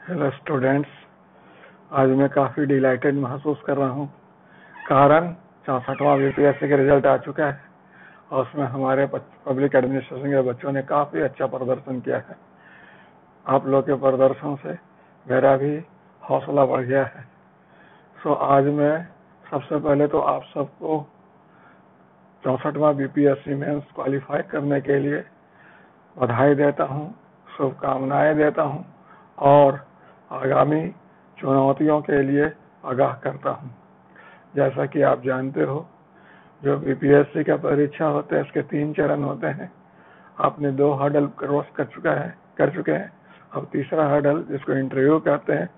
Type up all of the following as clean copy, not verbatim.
Hello students, आज मैं काफ़ी डिलाइटेड महसूस कर रहा हूँ। कारण 64वां बीपीएससी का रिजल्ट आ चुका है और उसमें हमारे पब्लिक एडमिनिस्ट्रेशन के बच्चों ने काफ़ी अच्छा प्रदर्शन किया है। आप लोग के प्रदर्शन से मेरा भी हौसला बढ़ गया है। आज मैं सबसे पहले तो आप सबको 64वां बीपीएससी मेंस क्वालिफाई करने के लिए बधाई देता हूँ, शुभकामनाएं देता हूँ और आगामी चुनौतियों के लिए आगाह करता हूँ। जैसा कि आप जानते हो, जो बीपीएससी का परीक्षा होता है इसके 3 चरण होते हैं। आपने 2 हर्डल क्रॉस कर चुके हैं। अब तीसरा हर्डल, जिसको इंटरव्यू कहते हैं,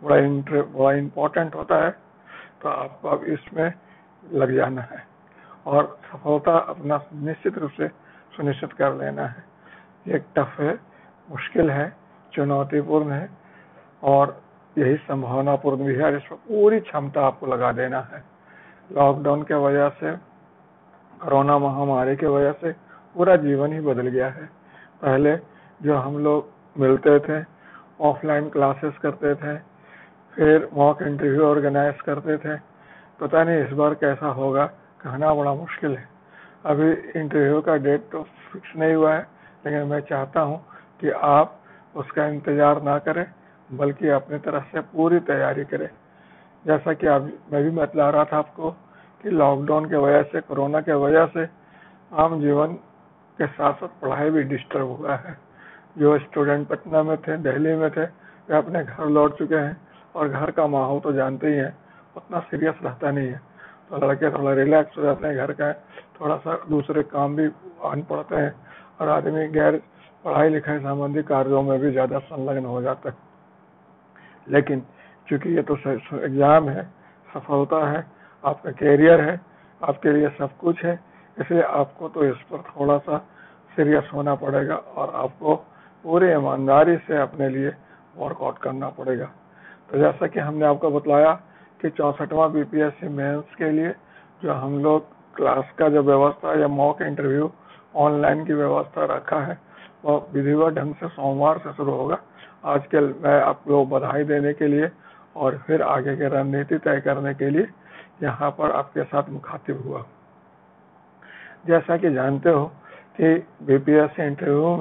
बड़ा इम्पोर्टेंट होता है। तो आपको अब इसमें लग जाना है और सफलता अपना निश्चित रूप से सुनिश्चित कर लेना है। ये टफ है, मुश्किल है, चुनौतीपूर्ण है और यही संभावनापूर्ण भी है। इसमें पूरी क्षमता आपको लगा देना है। लॉकडाउन के वजह से, कोरोना महामारी की वजह से पूरा जीवन ही बदल गया है। पहले जो हम लोग मिलते थे, ऑफलाइन क्लासेस करते थे, फिर मॉक इंटरव्यू ऑर्गेनाइज करते थे। पता नहीं इस बार कैसा होगा, कहना बड़ा मुश्किल है। अभी इंटरव्यू का डेट तो फिक्स नहीं हुआ है, लेकिन मैं चाहता हूं कि आप उसका इंतजार ना करें, बल्कि अपनी तरफ से पूरी तैयारी करें। जैसा कि मैं भी बतला रहा था आपको कि लॉकडाउन के वजह से, कोरोना के वजह से आम जीवन के साथ साथ पढ़ाई भी डिस्टर्ब हुआ है। जो स्टूडेंट पटना में थे, दिल्ली में थे, वे अपने घर लौट चुके हैं और घर का माहौल तो जानते ही हैं, उतना सीरियस रहता नहीं है। तो लड़के थोड़ा रिलैक्स हो जाते हैं, घर का थोड़ा सा दूसरे काम भी आन पड़ते हैं और आदमी गैर पढ़ाई लिखाई संबंधी कार्यों में भी ज़्यादा संलग्न हो जाता है। लेकिन चूंकि ये तो एग्जाम है, सफलता है, आपका कैरियर है, आपके लिए सब कुछ है, इसलिए आपको तो इस पर थोड़ा सा सीरियस होना पड़ेगा और आपको पूरी ईमानदारी से अपने लिए वर्कआउट करना पड़ेगा। तो जैसा कि हमने आपको बतलाया कि 64वां बीपीएससी मेंस के लिए जो हम लोग क्लास का जो व्यवस्था या मॉक इंटरव्यू ऑनलाइन की व्यवस्था रखा है, वो विधिवत ढंग से सोमवार से शुरू होगा। आजकल मैं आपको बधाई देने के लिए और फिर आगे की रणनीति तय करने के लिए यहाँ पर आपके साथ मुखातिब हुआ। जैसा कि जानते हो कि बीपीएससी इंटरव्यू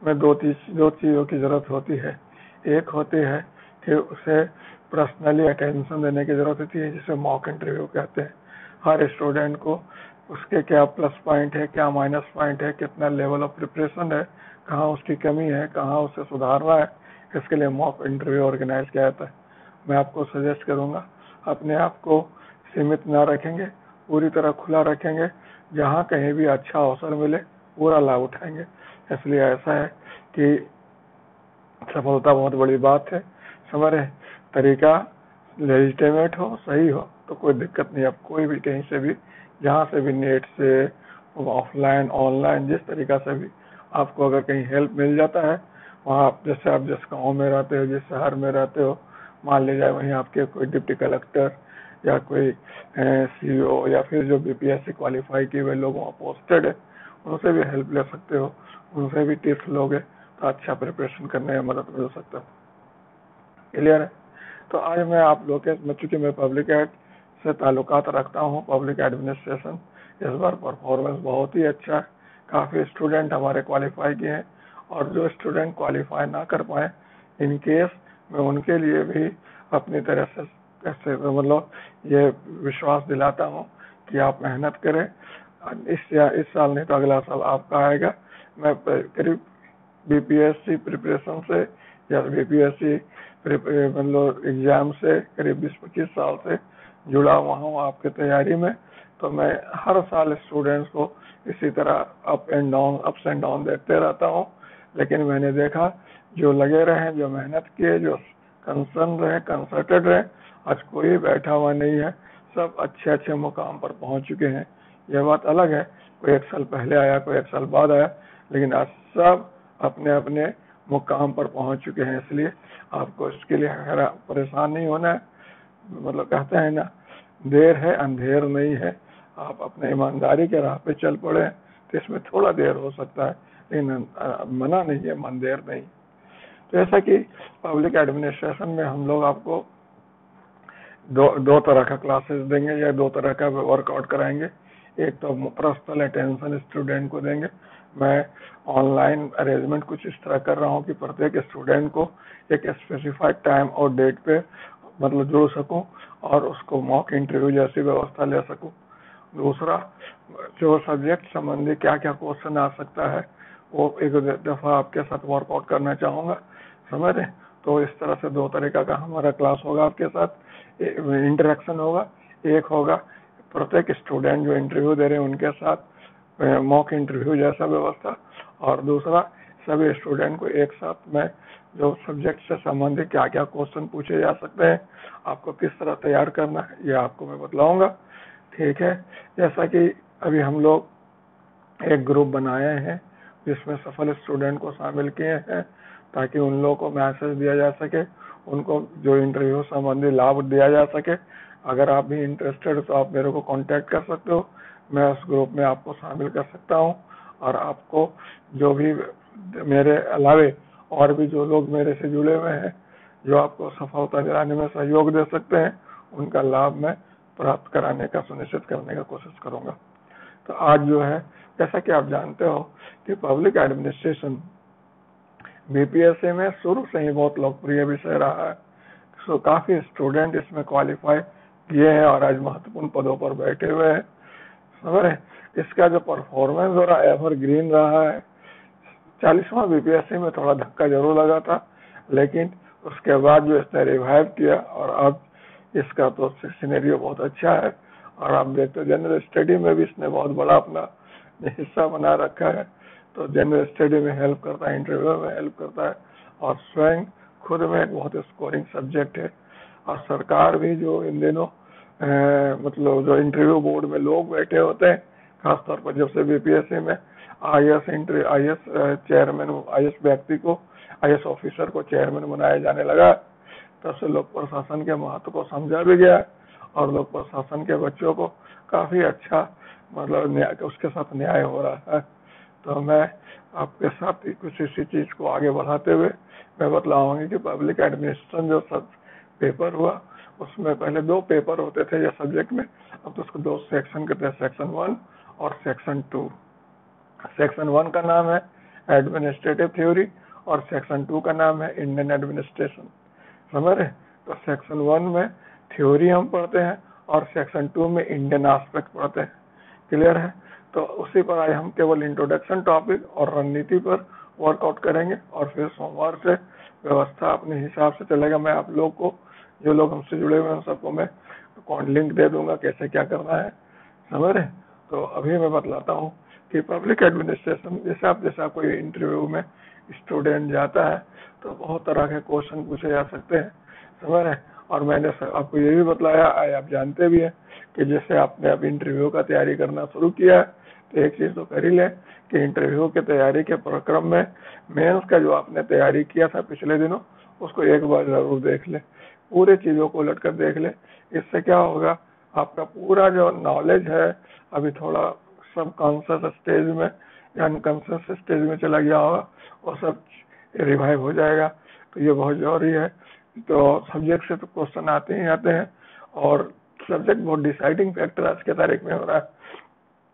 में दो चीज़ों की जरूरत होती है। एक होती है कि उसे पर्सनली अटेंशन देने की जरूरत होती है, जिसे मॉक इंटरव्यू कहते हैं। हर स्टूडेंट को उसके क्या प्लस पॉइंट है, क्या माइनस पॉइंट है, कितना लेवल ऑफ प्रिपरेशन है, कहाँ उसकी कमी है, कहाँ उसे सुधारना है, इसके लिए मॉक इंटरव्यू ऑर्गेनाइज किया जाता है। मैं आपको सजेस्ट करूंगा, अपने आप को सीमित ना रखेंगे, पूरी तरह खुला रखेंगे। जहाँ कहीं भी अच्छा अवसर मिले पूरा लाभ उठाएंगे। इसलिए ऐसा है कि सफलता बहुत बड़ी बात है। समझ रहे, तरीका लेजिटिमेट हो, सही हो तो कोई दिक्कत नहीं। आप कोई भी कहीं से भी, जहाँ से भी, नेट से, ऑफलाइन ऑनलाइन, जिस तरीका से भी आपको अगर कहीं हेल्प मिल जाता है, वहाँ आप जिस गाँव में रहते हो, जिस शहर में रहते हो, मान लीजिए वहीं आपके कोई डिप्टी कलेक्टर या कोई सीईओ या फिर जो बीपीएससी क्वालिफाई किए हुए लोग वहाँ पोस्टेड है, उनसे भी हेल्प ले सकते हो, उनसे भी टिप्स लोगे तो अच्छा प्रिपरेशन करने में मदद मिल सकता है। क्लियर है? तो आज मैं आप लोग के, चूंकि मैं पब्लिक एड से ताल्लुकात रखता हूँ, पब्लिक एडमिनिस्ट्रेशन, इस बार परफॉर्मेंस बहुत ही अच्छा है। काफ़ी स्टूडेंट हमारे क्वालिफाई किए हैं और जो स्टूडेंट क्वालिफाई ना कर पाए, इन केस मैं उनके लिए भी अपनी तरह से कैसे मतलब ये विश्वास दिलाता हूँ कि आप मेहनत करें। इस साल नहीं तो अगला साल आपका आएगा। मैं करीब बीपीएससी प्रिपरेशन से या बीपीएससी मतलब एग्जाम से करीब 20-25 साल से जुड़ा हुआ हूँ आपके तैयारी में। तो मैं हर साल स्टूडेंट्स को इसी तरह अप्स एंड डाउन देखते रहता हूँ। लेकिन मैंने देखा, जो लगे रहे, जो मेहनत किए, जो कंसर्न रहे, कंसर्टेड रहे, आज कोई बैठा हुआ नहीं है। सब अच्छे अच्छे मुकाम पर पहुंच चुके हैं। यह बात अलग है, कोई 1 साल पहले आया, कोई 1 साल बाद आया, लेकिन आज सब अपने अपने मुकाम पर पहुंच चुके हैं। इसलिए आपको इसके लिए परेशान नहीं होना है। मतलब कहते हैं ना, देर है अंधेर नहीं है। आप अपने ईमानदारी के राह पे चल पड़े तो इसमें थोड़ा देर हो सकता है, लेकिन मना नहीं है, मन देर नहीं। जैसा कि पब्लिक एडमिनिस्ट्रेशन में हम लोग आपको दो तरह का क्लासेस देंगे या दो तरह का वर्कआउट कराएंगे। एक तो पर्सनल अटेंशन स्टूडेंट को देंगे। मैं ऑनलाइन अरेंजमेंट कुछ इस तरह कर रहा हूँ कि प्रत्येक स्टूडेंट को एक स्पेसिफाइड टाइम और डेट पे मतलब जोड़ सकूं और उसको मॉक इंटरव्यू जैसी व्यवस्था ले सकूं। दूसरा, जो सब्जेक्ट संबंधी क्या क्या क्वेश्चन आ सकता है वो एक दफा आपके साथ वर्कआउट करना चाहूंगा, समझ रहे। तो इस तरह से दो तरीका का हमारा क्लास होगा, आपके साथ इंटरेक्शन होगा। एक होगा प्रत्येक स्टूडेंट जो इंटरव्यू दे रहे हैं उनके साथ मॉक इंटरव्यू जैसा व्यवस्था, और दूसरा सभी स्टूडेंट को एक साथ में जो सब्जेक्ट से संबंधित क्या क्या क्वेश्चन पूछे जा सकते हैं, आपको किस तरह तैयार करना है, ये आपको मैं बतलाऊंगा। ठीक है। जैसा कि अभी हम लोग एक ग्रुप बनाए हैं जिसमें सफल स्टूडेंट को शामिल किए हैं ताकि उन लोगों को मैसेज दिया जा सके, उनको जो इंटरव्यू संबंधी लाभ दिया जा सके। अगर आप भी इंटरेस्टेड तो आप मेरे को कांटेक्ट कर सकते हो, मैं उस ग्रुप में आपको शामिल कर सकता हूं। और आपको जो भी मेरे अलावे और भी जो लोग मेरे से जुड़े हुए हैं जो आपको सफलता दिलाने में सहयोग दे सकते हैं, उनका लाभ मैं प्राप्त कराने का सुनिश्चित करने का कोशिश करूंगा। तो आज जो है, जैसा कि आप जानते हो कि पब्लिक एडमिनिस्ट्रेशन बीपीएससी में शुरू से ही बहुत लोकप्रिय विषय रहा है। सो काफी स्टूडेंट इसमें क्वालिफाई किए हैं और आज महत्वपूर्ण पदों पर बैठे हुए हैं, समझ रहे। इसका जो परफॉर्मेंस हो रहा है एवरग्रीन रहा है। 40वां बीपीएससी में थोड़ा धक्का जरूर लगा था, लेकिन उसके बाद जो इसने रिवाइव किया और अब इसका तो सिनेरियो बहुत अच्छा है। और आप देखते हो जनरल स्टडी में भी इसने बहुत बड़ा अपना हिस्सा बना रखा है। तो जनरल स्टडी में हेल्प करता है, इंटरव्यू में हेल्प करता है, और स्वयं खुद में एक बहुत स्कोरिंग सब्जेक्ट है। और सरकार भी जो इन दिनों मतलब जो इंटरव्यू बोर्ड में लोग बैठे होते हैं, खासतौर पर जब से बीपीएससी में आईएएस चेयरमैन, आईएएस व्यक्ति को, आईएएस ऑफिसर को चेयरमैन बनाया जाने लगा, तब से लोक प्रशासन के महत्व को समझा भी गया और लोक प्रशासन के बच्चों को काफी अच्छा मतलब उसके साथ न्याय हो रहा है। तो मैं आपके साथ कुछ इसी चीज को आगे बढ़ाते हुए मैं बतलाऊंगी कि पब्लिक एडमिनिस्ट्रेशन जो सब पेपर हुआ उसमें पहले 2 पेपर होते थे ये सब्जेक्ट में, अब तो उसको 2 सेक्शन करते हैं, सेक्शन 1 और सेक्शन 2। सेक्शन 1 का नाम है एडमिनिस्ट्रेटिव थ्योरी और सेक्शन 2 का नाम है इंडियन एडमिनिस्ट्रेशन, समझ रहे। तो सेक्शन 1 में थ्योरी हम पढ़ते हैं और सेक्शन 2 में इंडियन एस्पेक्ट पढ़ते हैं, क्लियर है। तो उसी पर आज हम केवल इंट्रोडक्शन टॉपिक और रणनीति पर वर्कआउट करेंगे और फिर सोमवार से व्यवस्था अपने हिसाब से चलेगा। मैं आप लोग को, जो लोग हमसे जुड़े हुए हैं, सबको मैं लिंक दे दूंगा कैसे क्या करना है, समझ रहे। तो अभी मैं बतलाता हूँ कि पब्लिक एडमिनिस्ट्रेशन जैसा कोई इंटरव्यू में स्टूडेंट जाता है तो बहुत तरह के क्वेश्चन पूछे जा सकते हैं, समझ रहे। और मैंने आपको ये भी बतलाया, आप जानते भी हैं कि जैसे आपने अब इंटरव्यू का तैयारी करना शुरू किया है तो एक चीज तो कर ही ले कि इंटरव्यू की तैयारी के प्रक्रम में मेंस का जो आपने तैयारी किया था पिछले दिनों उसको एक बार जरूर देख ले, पूरे चीजों को उलट कर देख ले। इससे क्या होगा, आपका पूरा जो नॉलेज है अभी थोड़ा सब कॉन्शियस स्टेज में या अनकॉन्शियस स्टेज में चला गया होगा, वो सब रिवाइव हो जाएगा। तो ये बहुत जरूरी है। तो सब्जेक्ट से तो क्वेश्चन आते ही आते हैं और सब्जेक्ट बहुत डिसाइडिंग फैक्टर आज के तारीख में हो रहा है।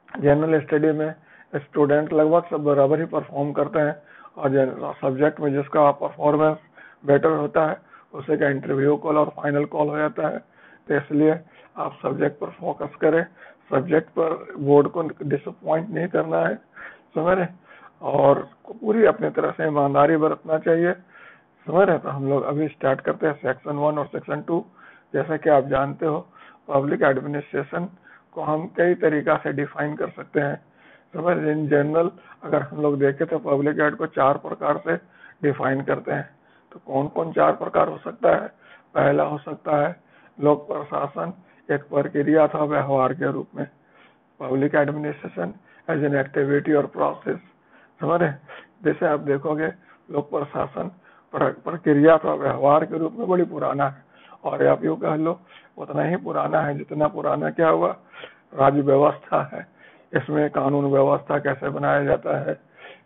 जनरल स्टडी में स्टूडेंट लगभग सब बराबर ही परफॉर्म करते हैं और सब्जेक्ट में जिसका परफॉर्मेंस बेटर होता है उसे का इंटरव्यू कॉल और फाइनल कॉल हो जाता है। तो इसलिए आप सब्जेक्ट पर फोकस करें, सब्जेक्ट पर बोर्ड को डिसअपॉइंट नहीं करना है, समझ रहे, और पूरी अपनी तरह से ईमानदारी बरतना चाहिए, समझ रहे। तो हम लोग अभी स्टार्ट करते हैं सेक्शन 1 और सेक्शन 2। जैसा कि आप जानते हो पब्लिक एडमिनिस्ट्रेशन को हम कई तरीका से डिफाइन कर सकते हैं, समझ। इन जनरल अगर हम लोग देखें तो पब्लिक एड को 4 प्रकार से डिफाइन करते हैं। तो कौन कौन 4 प्रकार हो सकता है। पहला हो सकता है लोक प्रशासन एक प्रक्रिया अथवा व्यवहार के रूप में, public administration as an activity और प्रोसेस, समझ रहे। जैसे आप देखोगे लोक प्रशासन प्रक्रिया अथवा व्यवहार के रूप में बड़ी पुराना है, और आप यूँ कह लो उतना ही पुराना है जितना पुराना क्या हुआ राज्य व्यवस्था है। इसमें कानून व्यवस्था कैसे बनाया जाता है,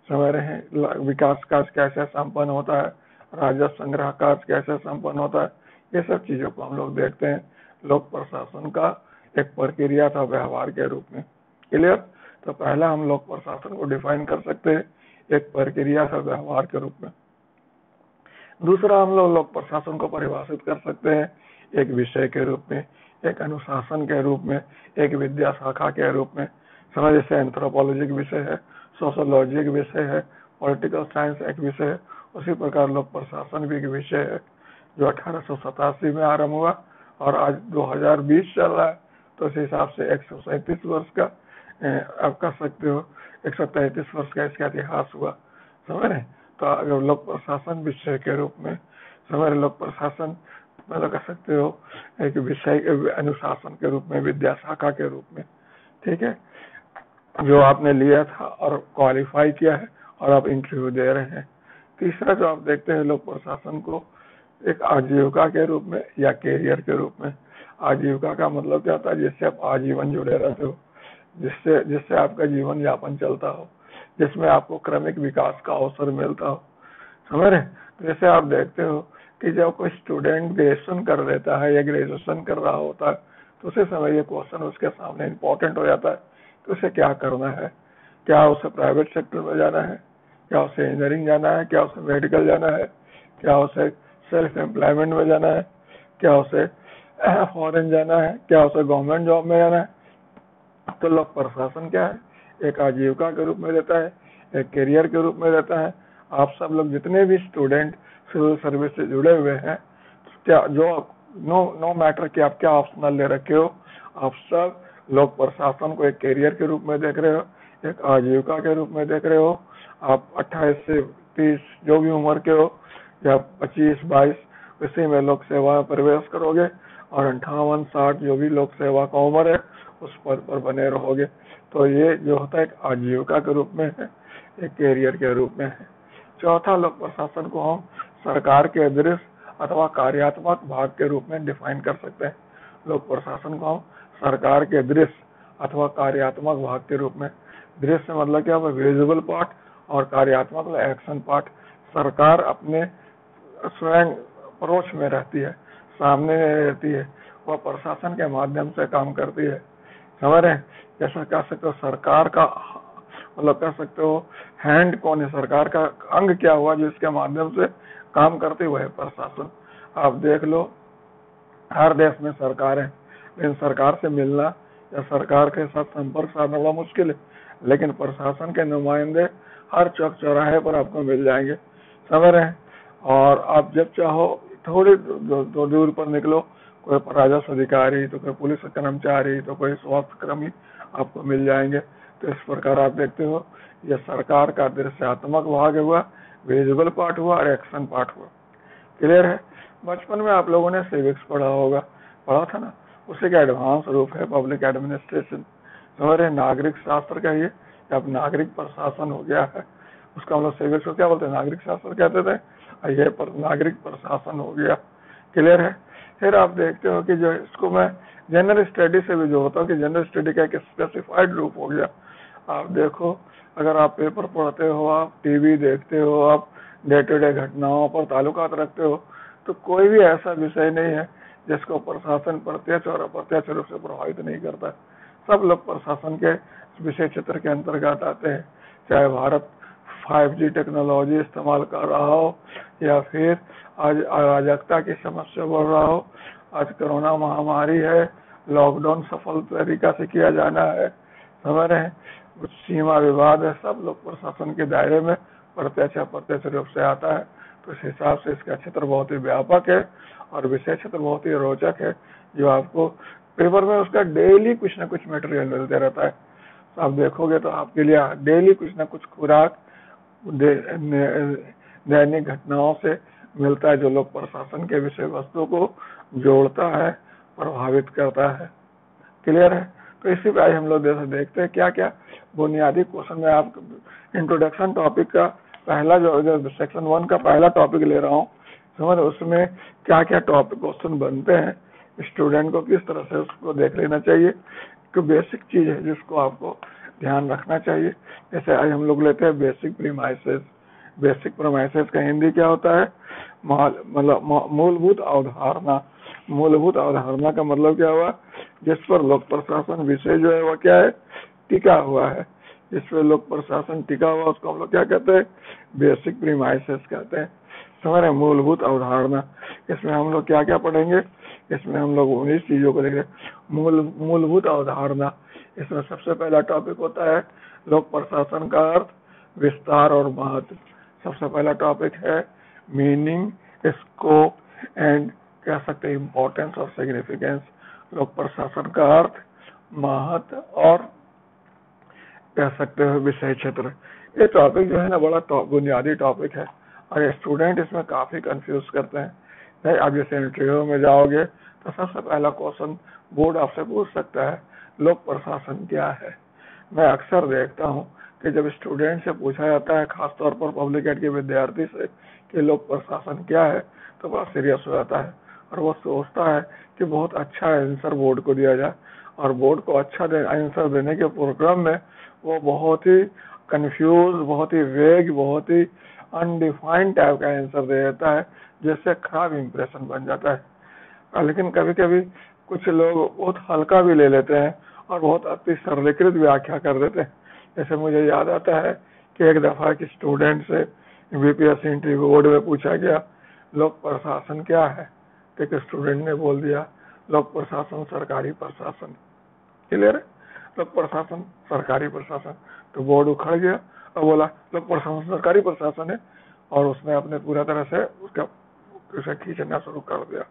समझ रहे हैं, विकास कार्य कैसे संपन्न होता है, राजस्व संग्रह कार्य कैसे संपन्न होता है, ये सब चीजों को हम लोग देखते हैं लोक प्रशासन का एक प्रक्रिया था व्यवहार के रूप में। क्लियर? तो पहला हम लोक प्रशासन को डिफाइन कर सकते हैं एक प्रक्रिया था व्यवहार के रूप में। दूसरा हम लोग प्रशासन को परिभाषित कर सकते हैं एक विषय के रूप में, एक अनुशासन के रूप में, एक विद्या शाखा के रूप में। समझ, जैसे एंथ्रोपोलॉजी का विषय है, सोशोलॉजी का विषय है, पॉलिटिकल साइंस एक विषय है, उसी प्रकार लोक प्रशासन भी एक विषय है जो 1887 में आरंभ हुआ और आज 2020 चल रहा है। तो इस हिसाब से 137 वर्ष का आप कह सकते हो 133 वर्ष का इसका इतिहास हुआ। समझ रहे? तो लोक प्रशासन विषय के रूप में समझ, लोक प्रशासन मतलब कह सकते हो एक विषय अनुशासन के रूप में, विद्या शाखा के रूप में। ठीक है, जो आपने लिया था और क्वालिफाई किया है और आप इंटरव्यू दे रहे हैं। तीसरा जो आप देखते हैं लोक प्रशासन को एक आजीविका के रूप में या कैरियर के रूप में। आजीविका का मतलब क्या होता है? जिससे आप आजीवन जुड़े रहते हो, जिससे आपका जीवन यापन चलता हो, जिसमें आपको क्रमिक विकास का अवसर मिलता हो। समझ रहे? तो जैसे आप देखते हो कि जब कोई स्टूडेंट ग्रेजुएशन कर लेता है या ग्रेजुएशन कर रहा होता है तो उसे समय ये क्वेश्चन उसके सामने इम्पोर्टेंट हो जाता है तो उसे क्या करना है। क्या उसे प्राइवेट सेक्टर में जाना है, क्या उसे इंजीनियरिंग जाना है, क्या उसे मेडिकल जाना है, क्या उसे सेल्फ एम्प्लॉयमेंट में जाना है, क्या उसे फॉरेन जाना है, क्या उसे गवर्नमेंट जॉब में जाना है। तो लोक प्रशासन क्या है? एक आजीविका के रूप में रहता है, एक करियर के रूप में रहता है। आप सब लोग जितने भी स्टूडेंट सिविल सर्विस से जुड़े हुए हैं, क्या जो नो मैटर कि आप क्या ऑप्शनल ले रखे हो, आप सब लोक प्रशासन को एक करियर के रूप में देख रहे हो, एक आजीविका के रूप में देख रहे हो। आप 28 से 30 जो भी उम्र के हो या 25-22 इसी में लोक सेवा में प्रवेश करोगे और 58-60 जो भी लोक सेवा का उम्र है उस पद पर बने रहोगे। तो ये जो होता है एक आजीविका के रूप में है, एक कैरियर के रूप में है। चौथा, लोक प्रशासन को हम सरकार के दृश्य अथवा कार्यात्मक भाग के रूप में डिफाइन कर सकते हैं। लोक प्रशासन को हम सरकार के दृश्य अथवा कार्यात्मक भाग के रूप में, दृश्य मतलब क्या, विजिबल पार्ट, और कार्यात्मक मतलब एक्शन पार्ट। सरकार अपने स्वयं परोक्ष में रहती है, सामने रहती है, वह प्रशासन के माध्यम से काम करती है। समझ रहे? जैसा कह सकते हो सरकार का मतलब कह सकते हो हैंड कौन है, सरकार का अंग क्या हुआ जो इसके माध्यम से काम करती हुआ है प्रशासन। आप देख लो हर देश में सरकार है, लेकिन सरकार से मिलना या सरकार के साथ संपर्क साधना बड़ा मुश्किल है, लेकिन प्रशासन के नुमाइंदे हर चौक चौराहे पर आपको मिल जाएंगे। समझ रहे हैं? और आप जब चाहो थोड़ी दूर पर निकलो, कोई राजस्व अधिकारी, तो कोई पुलिस कर्मचारी, तो कोई स्वास्थ्य कर्मी आपको मिल जाएंगे। तो इस प्रकार आप देखते हो यह सरकार का दृश्यात्मक भाग हुआ, विजुअल पार्ट हुआ और एक्शन पार्ट हुआ। क्लियर है? बचपन में आप लोगों ने सिविक्स पढ़ा था ना, उसी का एडवांस रूप है पब्लिक एडमिनिस्ट्रेशन। समझ रहे? नागरिक शास्त्र का ये अब नागरिक प्रशासन हो गया है, उसका हम लोग सिविक्स को क्या बोलते हैं, नागरिक शास्त्र कहते थे, ये नागरिक प्रशासन हो गया। क्लियर है? फिर आप देखते हो कि जो इसको मैं जनरल स्टडी से भी जो होता है कि जनरल स्टडी का एक स्पेसिफाइड रूप हो गया। आप देखो, अगर आप पेपर पढ़ते हो, आप टीवी देखते हो, आप डे टू डे घटनाओं पर ताल्लुकात रखते हो, तो कोई भी ऐसा विषय नहीं है जिसको प्रशासन प्रत्यक्ष और अप्रत्यक्ष रूप से प्रभावित नहीं करता। सब लोग प्रशासन के विषय क्षेत्र के अंतर्गत आते हैं। चाहे भारत 5G टेक्नोलॉजी इस्तेमाल कर रहा हो या फिर आज अराजकता की समस्या बढ़ रहा हो, आज कोरोना महामारी है, लॉकडाउन सफल तरीका से किया जाना है, समझ रहे हैं, सीमा विवाद है, सब लोग प्रशासन के दायरे में प्रत्यक्ष अप्रत्यक्ष रूप से आता है। तो इस हिसाब से इसका क्षेत्र बहुत ही व्यापक है और विषय क्षेत्र बहुत ही रोचक है, जो आपको पेपर में उसका डेली कुछ ना कुछ मटेरियल मिलते रहता है। तो आप देखोगे तो आपके लिए डेली कुछ ना कुछ खुराक दैनिक घटनाओं से मिलता है, जो लोग प्रशासन के विषय वस्तु को जोड़ता है, प्रभावित करता है। क्लियर है? तो इसी पे आज हम लोग देखते हैं क्या क्या बुनियादी क्वेश्चन में। आप इंट्रोडक्शन टॉपिक का पहला जो सेक्शन 1 का पहला टॉपिक ले रहा हूँ, समझ, उसमें क्या क्या टॉपिक क्वेश्चन बनते हैं, स्टूडेंट को किस तरह से उसको देख लेना चाहिए, तो बेसिक चीज है जिसको आपको ध्यान रखना चाहिए। जैसे आज हम लोग लेते हैं बेसिक प्रीमाइसेस, बेसिक प्रेमाइसेस का हिंदी क्या होता है? मतलब मूलभूत अवधारणा। मूलभूत अवधारणा का मतलब क्या हुआ? जिस पर लोक प्रशासन विषय जो है वह क्या है? टिका हुआ है। जिस पर लोक प्रशासन टिका हुआ उसको हम लोग क्या कहते हैं? बेसिक प्रीमाइसेस कहते हैं। हमारे मूलभूत अवधारणा, इसमें हम लोग क्या क्या पढ़ेंगे? इसमें हम लोग 19 चीजों को देखेंगे। मूलभूत अवधारणा, इसमें सबसे पहला टॉपिक होता है लोक प्रशासन का अर्थ, विस्तार और महत्व। सबसे पहला टॉपिक है मीनिंग, स्कोप एंड कह सकते हैं इम्पोर्टेंस और सिग्निफिकेंस। लोक प्रशासन का अर्थ, महत्व और कह सकते हो विषय क्षेत्र। ये टॉपिक जो है ना बड़ा बुनियादी टॉपिक है और स्टूडेंट इसमें काफी कंफ्यूज करते हैं। नहीं, आप जैसे इंटरव्यू में जाओगे तो सबसे पहला क्वेश्चन बोर्ड आपसे पूछ सकता है लोक प्रशासन क्या है। मैं अक्सर देखता हूँ कि जब स्टूडेंट से पूछा जाता है, खासतौर पर पब्लिक एड के विद्यार्थी से, कि लोक प्रशासन क्या है, तो बड़ा सीरियस हो जाता है और वो सोचता है कि बहुत अच्छा आंसर बोर्ड को दिया जाए। और बोर्ड को अच्छा आंसर देने के प्रोग्राम में वो बहुत ही कंफ्यूज, बहुत ही वेग, बहुत ही अनडिफाइंड टाइप का आंसर दे देता है, जिससे खराब इंप्रेशन बन जाता है। लेकिन कभी कभी कुछ लोग बहुत हल्का भी ले लेते हैं और बहुत अति सरलीकृत व्याख्या कर देते हैं। जैसे मुझे याद आता है कि एक दफा की स्टूडेंट से बीपीएससी इंटरव्यू बोर्ड में पूछा गया लोक प्रशासन क्या है, तो एक स्टूडेंट ने बोल दिया लोक प्रशासन सरकारी प्रशासन। क्लियर है? लोक प्रशासन सरकारी प्रशासन। तो बोर्ड उखड़ गया और बोला लोक प्रशासन सरकारी प्रशासन है, और उसने अपने पूरा तरह से उसका उसे खींचना शुरू कर दिया।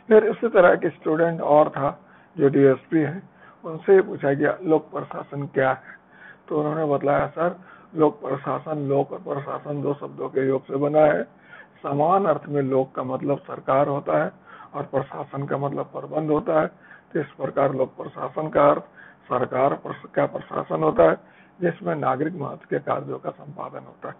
फिर इसी तरह के स्टूडेंट और था जो डीएसपी है, उनसे पूछा गया लोक प्रशासन क्या है, तो उन्होंने बताया सर लोक प्रशासन, लोक और प्रशासन दो शब्दों के योग से बना है। समान अर्थ में लोक का मतलब सरकार होता है और प्रशासन का मतलब प्रबंध होता है। तो इस प्रकार लोक प्रशासन का अर्थ सरकार का प्रशासन होता है जिसमें नागरिक महत्व के कार्यों का संपादन होता है।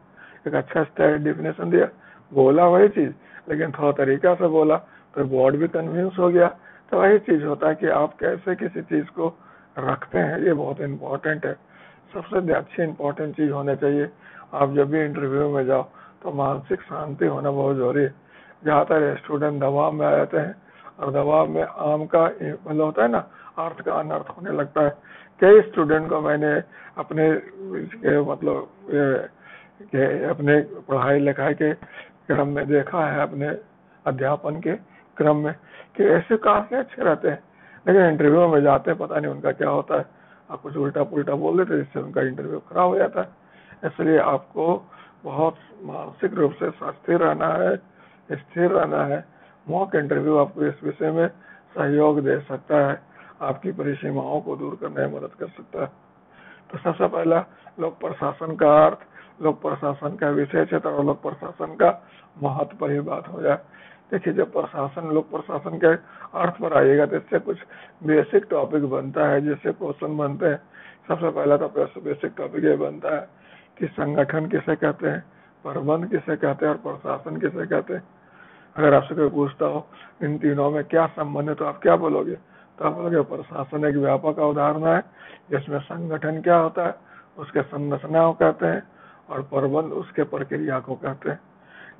एक अच्छा स्टैंडर्ड डिफिनेशन दिया, बोला वही चीज लेकिन थोड़ा तरीका से बोला, तो बोर्ड भी कन्विंस हो गया। तो वही चीज होता है कि आप कैसे किसी चीज को रखते हैं, ये बहुत इम्पोर्टेंट है। सबसे अच्छी इम्पोर्टेंट चीज होना चाहिए, आप जब भी इंटरव्यू में जाओ तो मानसिक शांति होना बहुत जरूरी है। ज्यादातर स्टूडेंट दबाव में आ जाते हैं और दबाव में आम का मतलब होता है ना, अर्थ का अनर्थ होने लगता है। कई स्टूडेंट को मैंने अपने मतलब अपने पढ़ाई लिखाई के क्रम में देखा है, अपने अध्यापन के क्रम में, कि ऐसे काफी अच्छे रहते हैं लेकिन इंटरव्यू में जाते हैं पता नहीं उनका क्या होता है, आप कुछ उल्टा पुल्टा बोल देते जिससे उनका इंटरव्यू खराब हो जाता है। इसलिए आपको बहुत मानसिक रूप से स्थिर रहना है, स्थिर रहना है। मॉक इंटरव्यू आपको इस विषय में सहयोग दे सकता है, आपकी परिसीमाओं को दूर करने में मदद कर सकता है। तो सबसे पहला लोक प्रशासन का अर्थ, लोक प्रशासन का विषय क्षेत्र और लोक प्रशासन का महत्व पर ही बात हो जाए। देखिए, जब प्रशासन लोक प्रशासन के अर्थ पर आइएगा तो इससे कुछ बेसिक टॉपिक बनता है, जैसे क्वेश्चन बनते हैं। सबसे पहला तो बेसिक टॉपिक ये बनता है कि संगठन किसे कहते हैं, प्रबंध किसे कहते हैं और प्रशासन किसे कहते हैं। अगर आपसे कोई पूछता हो इन तीनों में क्या संबंध है तो आप क्या बोलोगे? तो आप बोलोगे प्रशासन एक व्यापक अवधारणा है जिसमें संगठन क्या होता है उसके संरचना को कहते हैं और प्रबंध उसके प्रक्रिया को कहते हैं।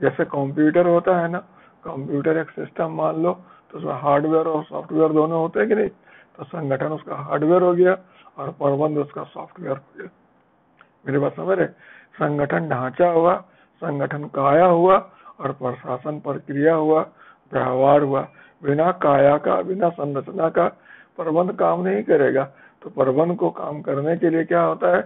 जैसे कंप्यूटर होता है ना, कंप्यूटर एक सिस्टम मान लो, तो उसमें हार्डवेयर और सॉफ्टवेयर दोनों होते हैं कि नहीं, तो संगठन उसका हार्डवेयर हो गया और प्रबंध उसका सॉफ्टवेयर हो गया। मेरी बात समझ रहे? संगठन ढांचा हुआ, संगठन काया हुआ और प्रशासन प्रक्रिया हुआ, व्यवहार हुआ। बिना काया का, बिना संरचना का प्रबंध काम नहीं करेगा। तो प्रबंध को काम करने के लिए क्या होता है?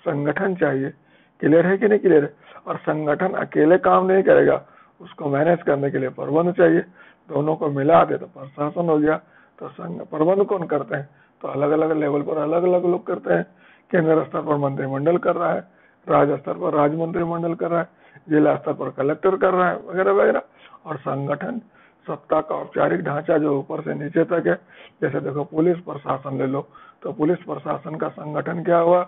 संगठन चाहिए। क्लियर है कि नहीं क्लियर है? और संगठन अकेले काम नहीं करेगा, उसको मैनेज करने के लिए प्रबंध चाहिए। दोनों को मिला दे तो प्रशासन हो गया। तो प्रबंध कौन करते हैं? तो अलग अलग लेवल पर अलग अलग लोग करते हैं। केंद्र स्तर पर मंत्रिमंडल कर रहा है, राज्य स्तर पर राज्य मंत्रिमंडल कर रहा है, जिला स्तर पर कलेक्टर कर रहा है, वगैरह वगैरह। और संगठन सत्ता का औपचारिक ढांचा जो ऊपर से नीचे तक है। जैसे देखो पुलिस प्रशासन ले लो, तो पुलिस प्रशासन का संगठन क्या हुआ?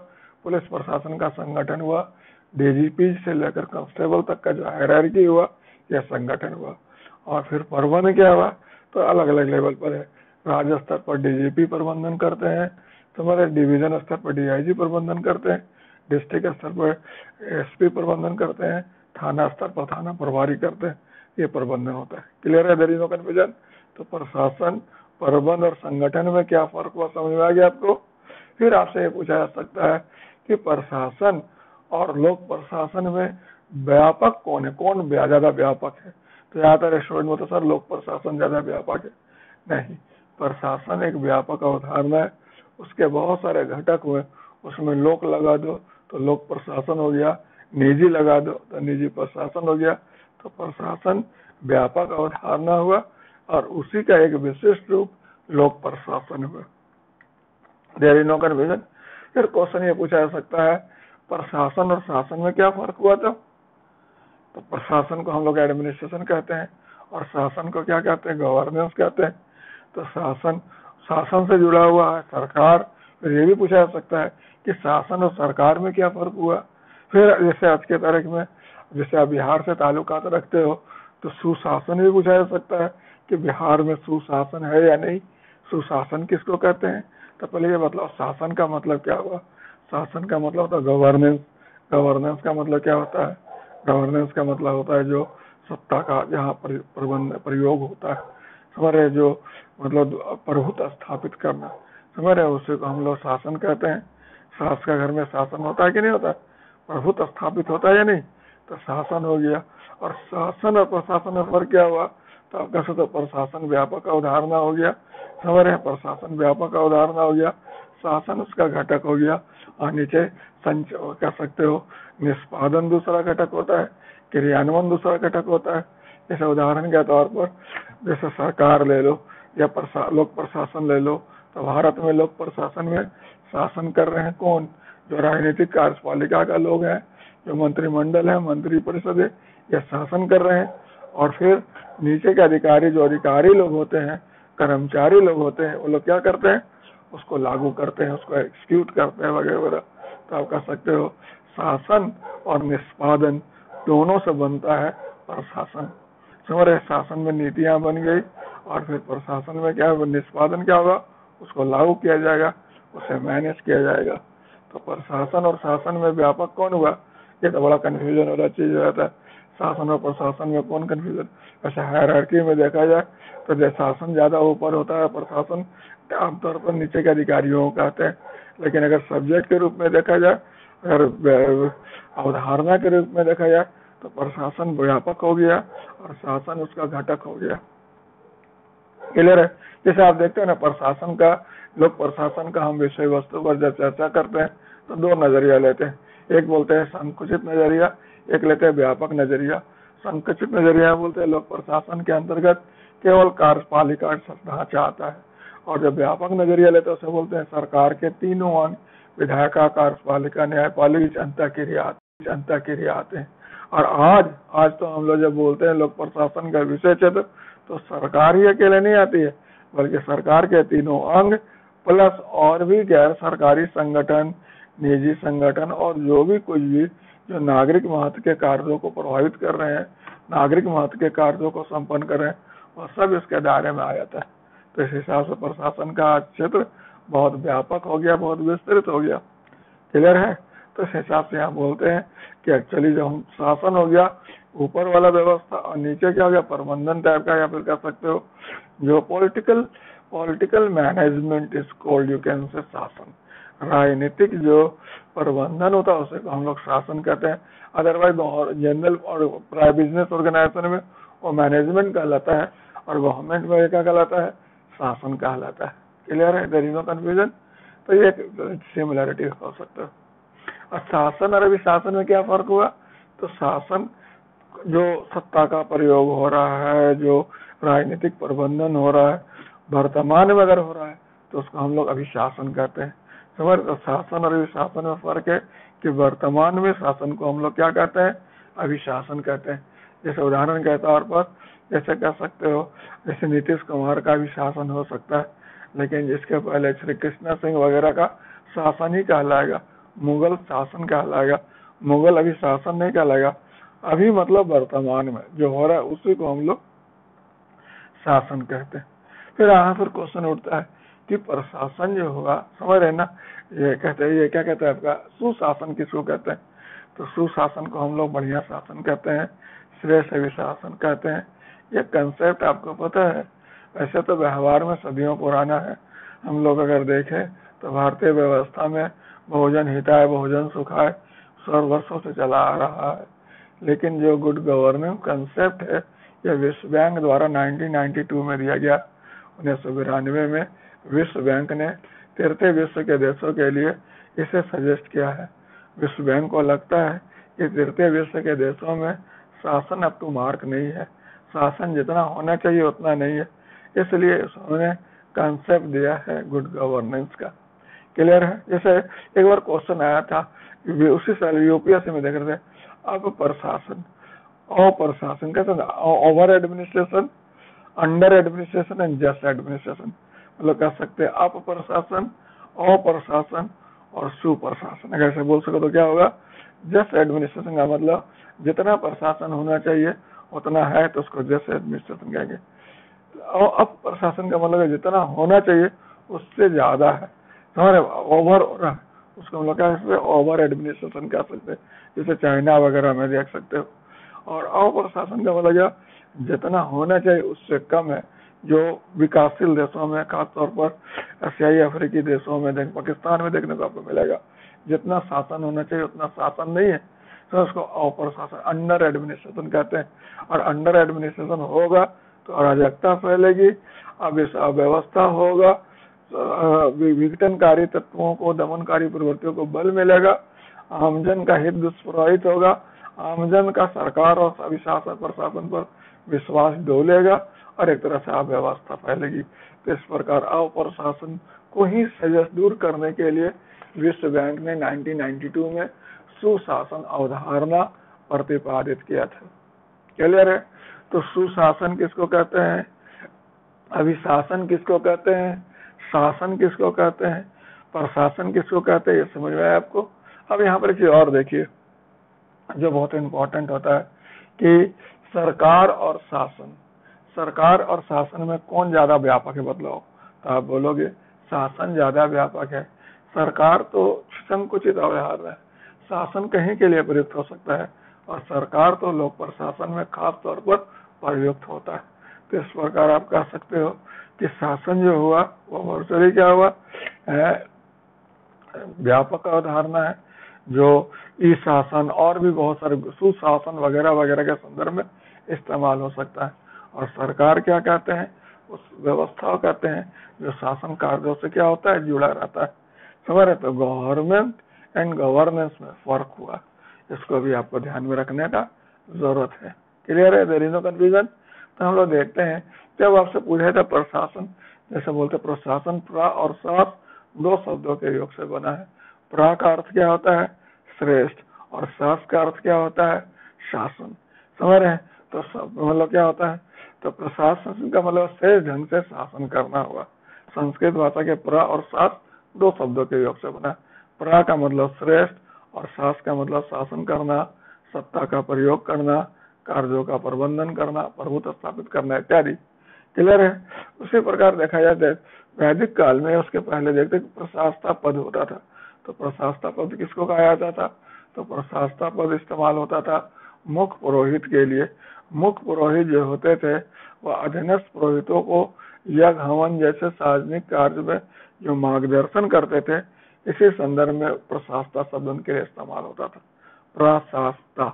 पुलिस प्रशासन का संगठन हुआ डीजीपी से लेकर कांस्टेबल तक का जो हायरार्की हुआ, यह संगठन हुआ। और फिर प्रबंध क्या हुआ? तो अलग अलग लेवल पर है। राज्य स्तर पर डीजीपी प्रबंधन करते हैं, तुम्हारे डिवीजन स्तर पर डीआईजी प्रबंधन करते हैं, डिस्ट्रिक्ट स्तर पर एसपी प्रबंधन करते हैं, थाना स्तर पर थाना प्रभारी करते हैं, ये प्रबंधन होता है। क्लियर है? There is no confusion. तो प्रशासन, प्रबंध और संगठन में क्या फर्क हुआ, समझ में आ गया आपको? फिर आपसे ये पूछा जा सकता है कि प्रशासन और लोक प्रशासन में व्यापक कौन है, कौन ज्यादा व्यापक है? तो ज्यादातर रेस्टोरेंट में तो सर लोक प्रशासन ज्यादा व्यापक है। नहीं, प्रशासन एक व्यापक अवधारणा है, उसके बहुत सारे घटक हुए, उसमें लोक लगा दो तो लोक प्रशासन हो गया, निजी लगा दो तो निजी प्रशासन हो गया। तो प्रशासन व्यापक अवधारणा हुआ और उसी का एक विशिष्ट रूप लोक प्रशासन हुआ। There is no confusion. फिर क्वेश्चन ये पूछा जा सकता है, प्रशासन और शासन में क्या फर्क हुआ था? तो प्रशासन को हम लोग एडमिनिस्ट्रेशन कहते हैं और शासन को क्या कहते हैं? गवर्नेंस कहते हैं। तो शासन, शासन से जुड़ा हुआ है सरकार। फिर ये भी पूछा जा सकता है कि शासन और सरकार में क्या फर्क हुआ? फिर जैसे आज के तारीख में, जैसे आप बिहार से ताल्लुकात रखते हो, तो सुशासन भी पूछा जा सकता है कि बिहार में सुशासन है या नहीं, सुशासन किसको कहते हैं? तो पहले ये मतलब शासन का मतलब क्या हुआ? शासन का मतलब होता है गवर्नेंस। गवर्नेंस का मतलब क्या होता है? गवर्नेंस का मतलब होता है जो सत्ता का जहाँ प्रबंध प्रयोग होता है, समझ रहे? जो मतलब प्रभुत्व स्थापित करना, समझ रहे? उसे को हम लोग शासन कहते हैं। सास का घर में शासन होता है कि नहीं होता? प्रभुत्व स्थापित होता है या नहीं? तो शासन हो गया। और शासन और प्रशासन में फर्क क्या हुआ? तो आपका तो प्रशासन व्यापक अवधारणा हो गया, समझ रहे? प्रशासन व्यापक अवधारणा हो गया, शासन उसका घटक हो गया, और नीचे कह सकते हो निष्पादन दूसरा घटक होता है, क्रियान्वयन दूसरा घटक होता है। जैसे उदाहरण के तौर पर जैसे सरकार ले लो या लोक प्रशासन ले लो, तो भारत में लोक प्रशासन में शासन कर रहे हैं कौन? जो राजनीतिक कार्यपालिका का लोग हैं, जो मंत्रिमंडल है, मंत्री परिषद है, यह शासन कर रहे हैं। और फिर नीचे के अधिकारी, जो अधिकारी लोग होते हैं, कर्मचारी लोग होते हैं, वो लोग क्या करते हैं? उसको लागू करते हैं, उसको एक्सिक्यूट करते हैं वगैरह वगैरह। तो आप कह सकते हो शासन और निष्पादन दोनों से बनता है प्रशासन। समझ रहे? शासन में नीतियां बन गई और फिर प्रशासन में क्या है? निष्पादन क्या होगा? उसको लागू किया जाएगा, उसे मैनेज किया जाएगा। तो प्रशासन और शासन में व्यापक कौन हुआ? ये तो बड़ा कंफ्यूजन वाला चीज रहता है, शासन और प्रशासन में कौन कंफ्यूजन? ऐसे हायरार्की में देखा जाए तो जैसे शासन ज्यादा ऊपर होता है, प्रशासन आमतौर पर नीचे के अधिकारियों को कहते हैं। लेकिन अगर सब्जेक्ट के रूप में देखा जाए, अगर अवधारणा के रूप में देखा जाए, तो प्रशासन व्यापक हो गया और शासन उसका घटक हो गया। क्लियर है? जैसे आप देखते हैं ना, प्रशासन का, लोक प्रशासन का हम विषय वस्तु पर जब चर्चा करते हैं तो दो नजरिया लेते हैं। एक बोलते हैं संकुचित नजरिया, एक लेते हैं व्यापक नजरिया। संकुचित नजरिया बोलते हैं लोक प्रशासन के अंतर्गत केवल कार्यपालिका ढांचा आता है, और जब व्यापक नजरिया लेते हैं उसे बोलते हैं सरकार के तीनों अंग, विधायिका, कार्यपालिका, न्यायपालिका, जनता क्रिया आते हैं। और आज तो हम लोग जब बोलते हैं लोक प्रशासन का विषय क्षेत्र, तो सरकार ही अकेले नहीं आती है, बल्कि सरकार के तीनों अंग प्लस और भी गैर सरकारी संगठन, निजी संगठन और जो भी कुछ भी जो नागरिक महत्व के कार्यों को प्रभावित कर रहे हैं, नागरिक महत्व के कार्यों को संपन्न कर रहे हैं, और सब इसके दायरे में आ जाता है। तो इस हिसाब से प्रशासन का क्षेत्र बहुत व्यापक हो गया, बहुत विस्तृत हो गया। क्लियर है? तो इस हिसाब से यहाँ बोलते हैं कि एक्चुअली जो हम शासन हो गया ऊपर वाला व्यवस्था, और नीचे क्या हो गया? प्रबंधन टाइप का, या फिर कह सकते हो जो political management is called, you can say शासन। राजनीतिक जो प्रबंधन होता है उसे हम लोग शासन कहते हैं। अदरवाइज जनरल और बिजनेस ऑर्गेनाइजेशन में वो मैनेजमेंट कहलाता है, और गवर्नमेंट में क्या कहलाता है? शासन कहलाता है। क्लियर है? There is no confusion. तो ये सिमिलरिटी हो सकता है। और शासन और अभिशासन में क्या फर्क हुआ? तो शासन जो सत्ता का प्रयोग हो रहा है, जो राजनीतिक प्रबंधन हो रहा है, वर्तमान में अगर हो रहा है तो उसको हम लोग अभिशासन कहते हैं। समझ? तो शासन और अभिशासन में फर्क है कि वर्तमान में शासन को हम लोग क्या कहते हैं? अभिशासन कहते हैं। जैसे उदाहरण के तौर पर जैसे कह सकते हो, जैसे नीतीश कुमार का भी शासन हो सकता है, लेकिन जिसके पहले श्री कृष्णा सिंह वगैरह का शासन ही कहलाएगा, मुगल शासन कहलाएगा, मुगल अभी शासन नहीं कहलाएगा। अभी मतलब वर्तमान में जो हो रहा है उसी को हम लोग शासन कहते हैं। फिर यहाँ पर क्वेश्चन उठता है कि प्रशासन जो होगा, समझ रहे ना, ये कहते हैं, ये क्या कहते हैं आपका सुशासन किसको कहते हैं? तो सुशासन को हम लोग बढ़िया शासन कहते हैं, श्रेष्ठ शासन कहते हैं। ये कंसेप्ट आपको पता है? वैसे तो व्यवहार में सदियों पुराना है। हम लोग अगर देखें तो भारतीय व्यवस्था में बहुजन हिताय बहुजन सुखाय 100 वर्षों से चला आ रहा है। लेकिन जो गुड गवर्नेंस कंसेप्ट है, यह विश्व बैंक द्वारा 1992 में दिया गया। 1992 में विश्व बैंक ने तैरते विश्व के देशों के लिए इसे सजेस्ट किया है। विश्व बैंक को लगता है कि तैरते विश्व के देशों में शासन अप टू मार्क नहीं है, शासन जितना होना चाहिए उतना नहीं है, इसलिए उन्होंने कंसेप्ट दिया है गुड गवर्नेंस का। क्लियर है? जैसे एक बार क्वेश्चन आया था, उसी साल यूपीएससी में देख रहे थे, अब प्रशासन और प्रशासन कैसे, over administration, under administration and just administration, मतलब कह सकते हैं अप प्रशासन, अप्रशासन और सुप्रशासन। अगर ऐसे बोल सको तो क्या होगा? जस्ट एडमिनिस्ट्रेशन का मतलब जितना प्रशासन होना चाहिए उतना है, तो उसको जस्ट एडमिनिस्ट्रेशन कहेंगे। और अप प्रशासन का मतलब जितना होना चाहिए उससे ज्यादा है, हमारे ओवर हो रहा है, उसको हम लोग क्या सकते हैं? ओवर एडमिनिस्ट्रेशन कह सकते हैं, जैसे चाइना वगैरह में देख सकते हो। और अप्रशासन का मतलब जितना होना चाहिए उससे कम है, जो विकासशील देशों में, खासतौर पर एशियाई अफ्रीकी देशों में, पाकिस्तान में देखने को आपको मिलेगा, जितना शासन होना चाहिए उतना शासन नहीं है, तो उसको अप्रशासन, अंडर एडमिनिस्ट्रेशन कहते हैं। और अंडर एडमिनिस्ट्रेशन होगा तो अराजकता फैलेगी, अव्यवस्था होगा, विघटनकारी तत्वों को, दमनकारी प्रवृत्तियों को बल मिलेगा, आमजन का हित दुष्प्रभावित होगा, आमजन का सरकार और सभी शासन प्रशासन पर विश्वास डोलेगा और एक तरह से अव्यवस्था फैलेगी। तो इस प्रकार अप्रशासन को ही सजस्ट दूर करने के लिए विश्व बैंक ने 1992 में सुशासन अवधारणा प्रतिपादित किया था। क्लियर है? तो सुशासन किसको कहते हैं, अभिशासन किसको कहते हैं, शासन किसको कहते हैं, प्रशासन किसको कहते हैं, ये समझ में आया आपको? अब यहाँ पर एक चीज और देखिए जो बहुत इंपॉर्टेंट होता है कि सरकार और शासन, सरकार और शासन में कौन ज्यादा व्यापक है बदलाव? तो आप बोलोगे शासन ज्यादा व्यापक है, सरकार तो संकुचित व्यवहार है, शासन कहीं के लिए प्रयुक्त हो सकता है और सरकार तो लोक प्रशासन में खास तौर पर प्रयुक्त होता है। तो इस प्रकार आप कह सकते हो कि शासन जो हुआ वो वर्चुअली क्या हुआ, व्यापक अवधारणा है, जो ई शासन और भी बहुत सारे सुशासन वगैरह वगैरह के संदर्भ में इस्तेमाल हो सकता है। और सरकार क्या कहते हैं, उस व्यवस्था कहते हैं जो शासन कार्यों से क्या होता है, जुड़ा रहता है। समझ रहे? तो गवर्नमेंट एंड गवर्नेंस में फर्क हुआ, इसको भी आपको ध्यान में रखने का जरूरत है। क्लियर है? There is no confusion. तो हम लोग देखते हैं, जब आपसे पूछा था प्रशासन, जैसे बोलते प्रशासन प्रा और शास 2 शब्दों के योग से बना है। प्रा का अर्थ क्या होता है, श्रेष्ठ, और शास का अर्थ क्या होता है, शासन। समझ रहे हैं? तो मतलब क्या होता है, तो प्रशासन का मतलब श्रेष्ठ ढंग से शासन करना हुआ। संस्कृत भाषा के प्रा और शास 2 शब्दों के योग से बना। प्रा का मतलब श्रेष्ठ और शास का मतलब शासन करना, सत्ता का प्रयोग करना, कार्यों का प्रबंधन करना, प्रभुत्व स्थापित करना इत्यादि। क्लियर है? उसी प्रकार देखा जाए वैदिक काल में, उसके पहले देखते प्रशासता पद होता था। तो प्रशासता पद किसको कहा जाता था, तो प्रशासता पद इस्तेमाल होता था मुख्य पुरोहित के लिए। मुख्य पुरोहित जो होते थे वह अधीनस्थ पुरोहितों को यज्ञ हवन जैसे सार्वजनिक कार्य में जो मार्गदर्शन करते थे, इसी संदर्भ में प्रशासता शब्द उनके लिए इस्तेमाल होता था, प्रशासता।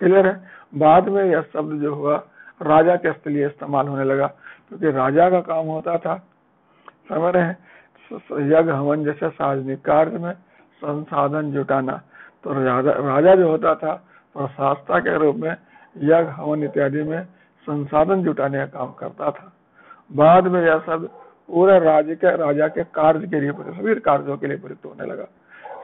क्लियर है? बाद में यह शब्द जो हुआ राजा के लिए इस्तेमाल होने लगा, क्योंकि राजा का काम होता था, समझ रहे हैं, यज्ञ हवन जैसे सार्वजनिक कार्य में संसाधन जुटाना। तो राजा जो होता था प्रशासता के रूप में यज्ञ हवन इत्यादि में संसाधन जुटाने का काम करता था। बाद में यह शब्द पूरे राजा के कार्य के लिए, सभी कार्यों के लिए प्रयुक्त होने लगा।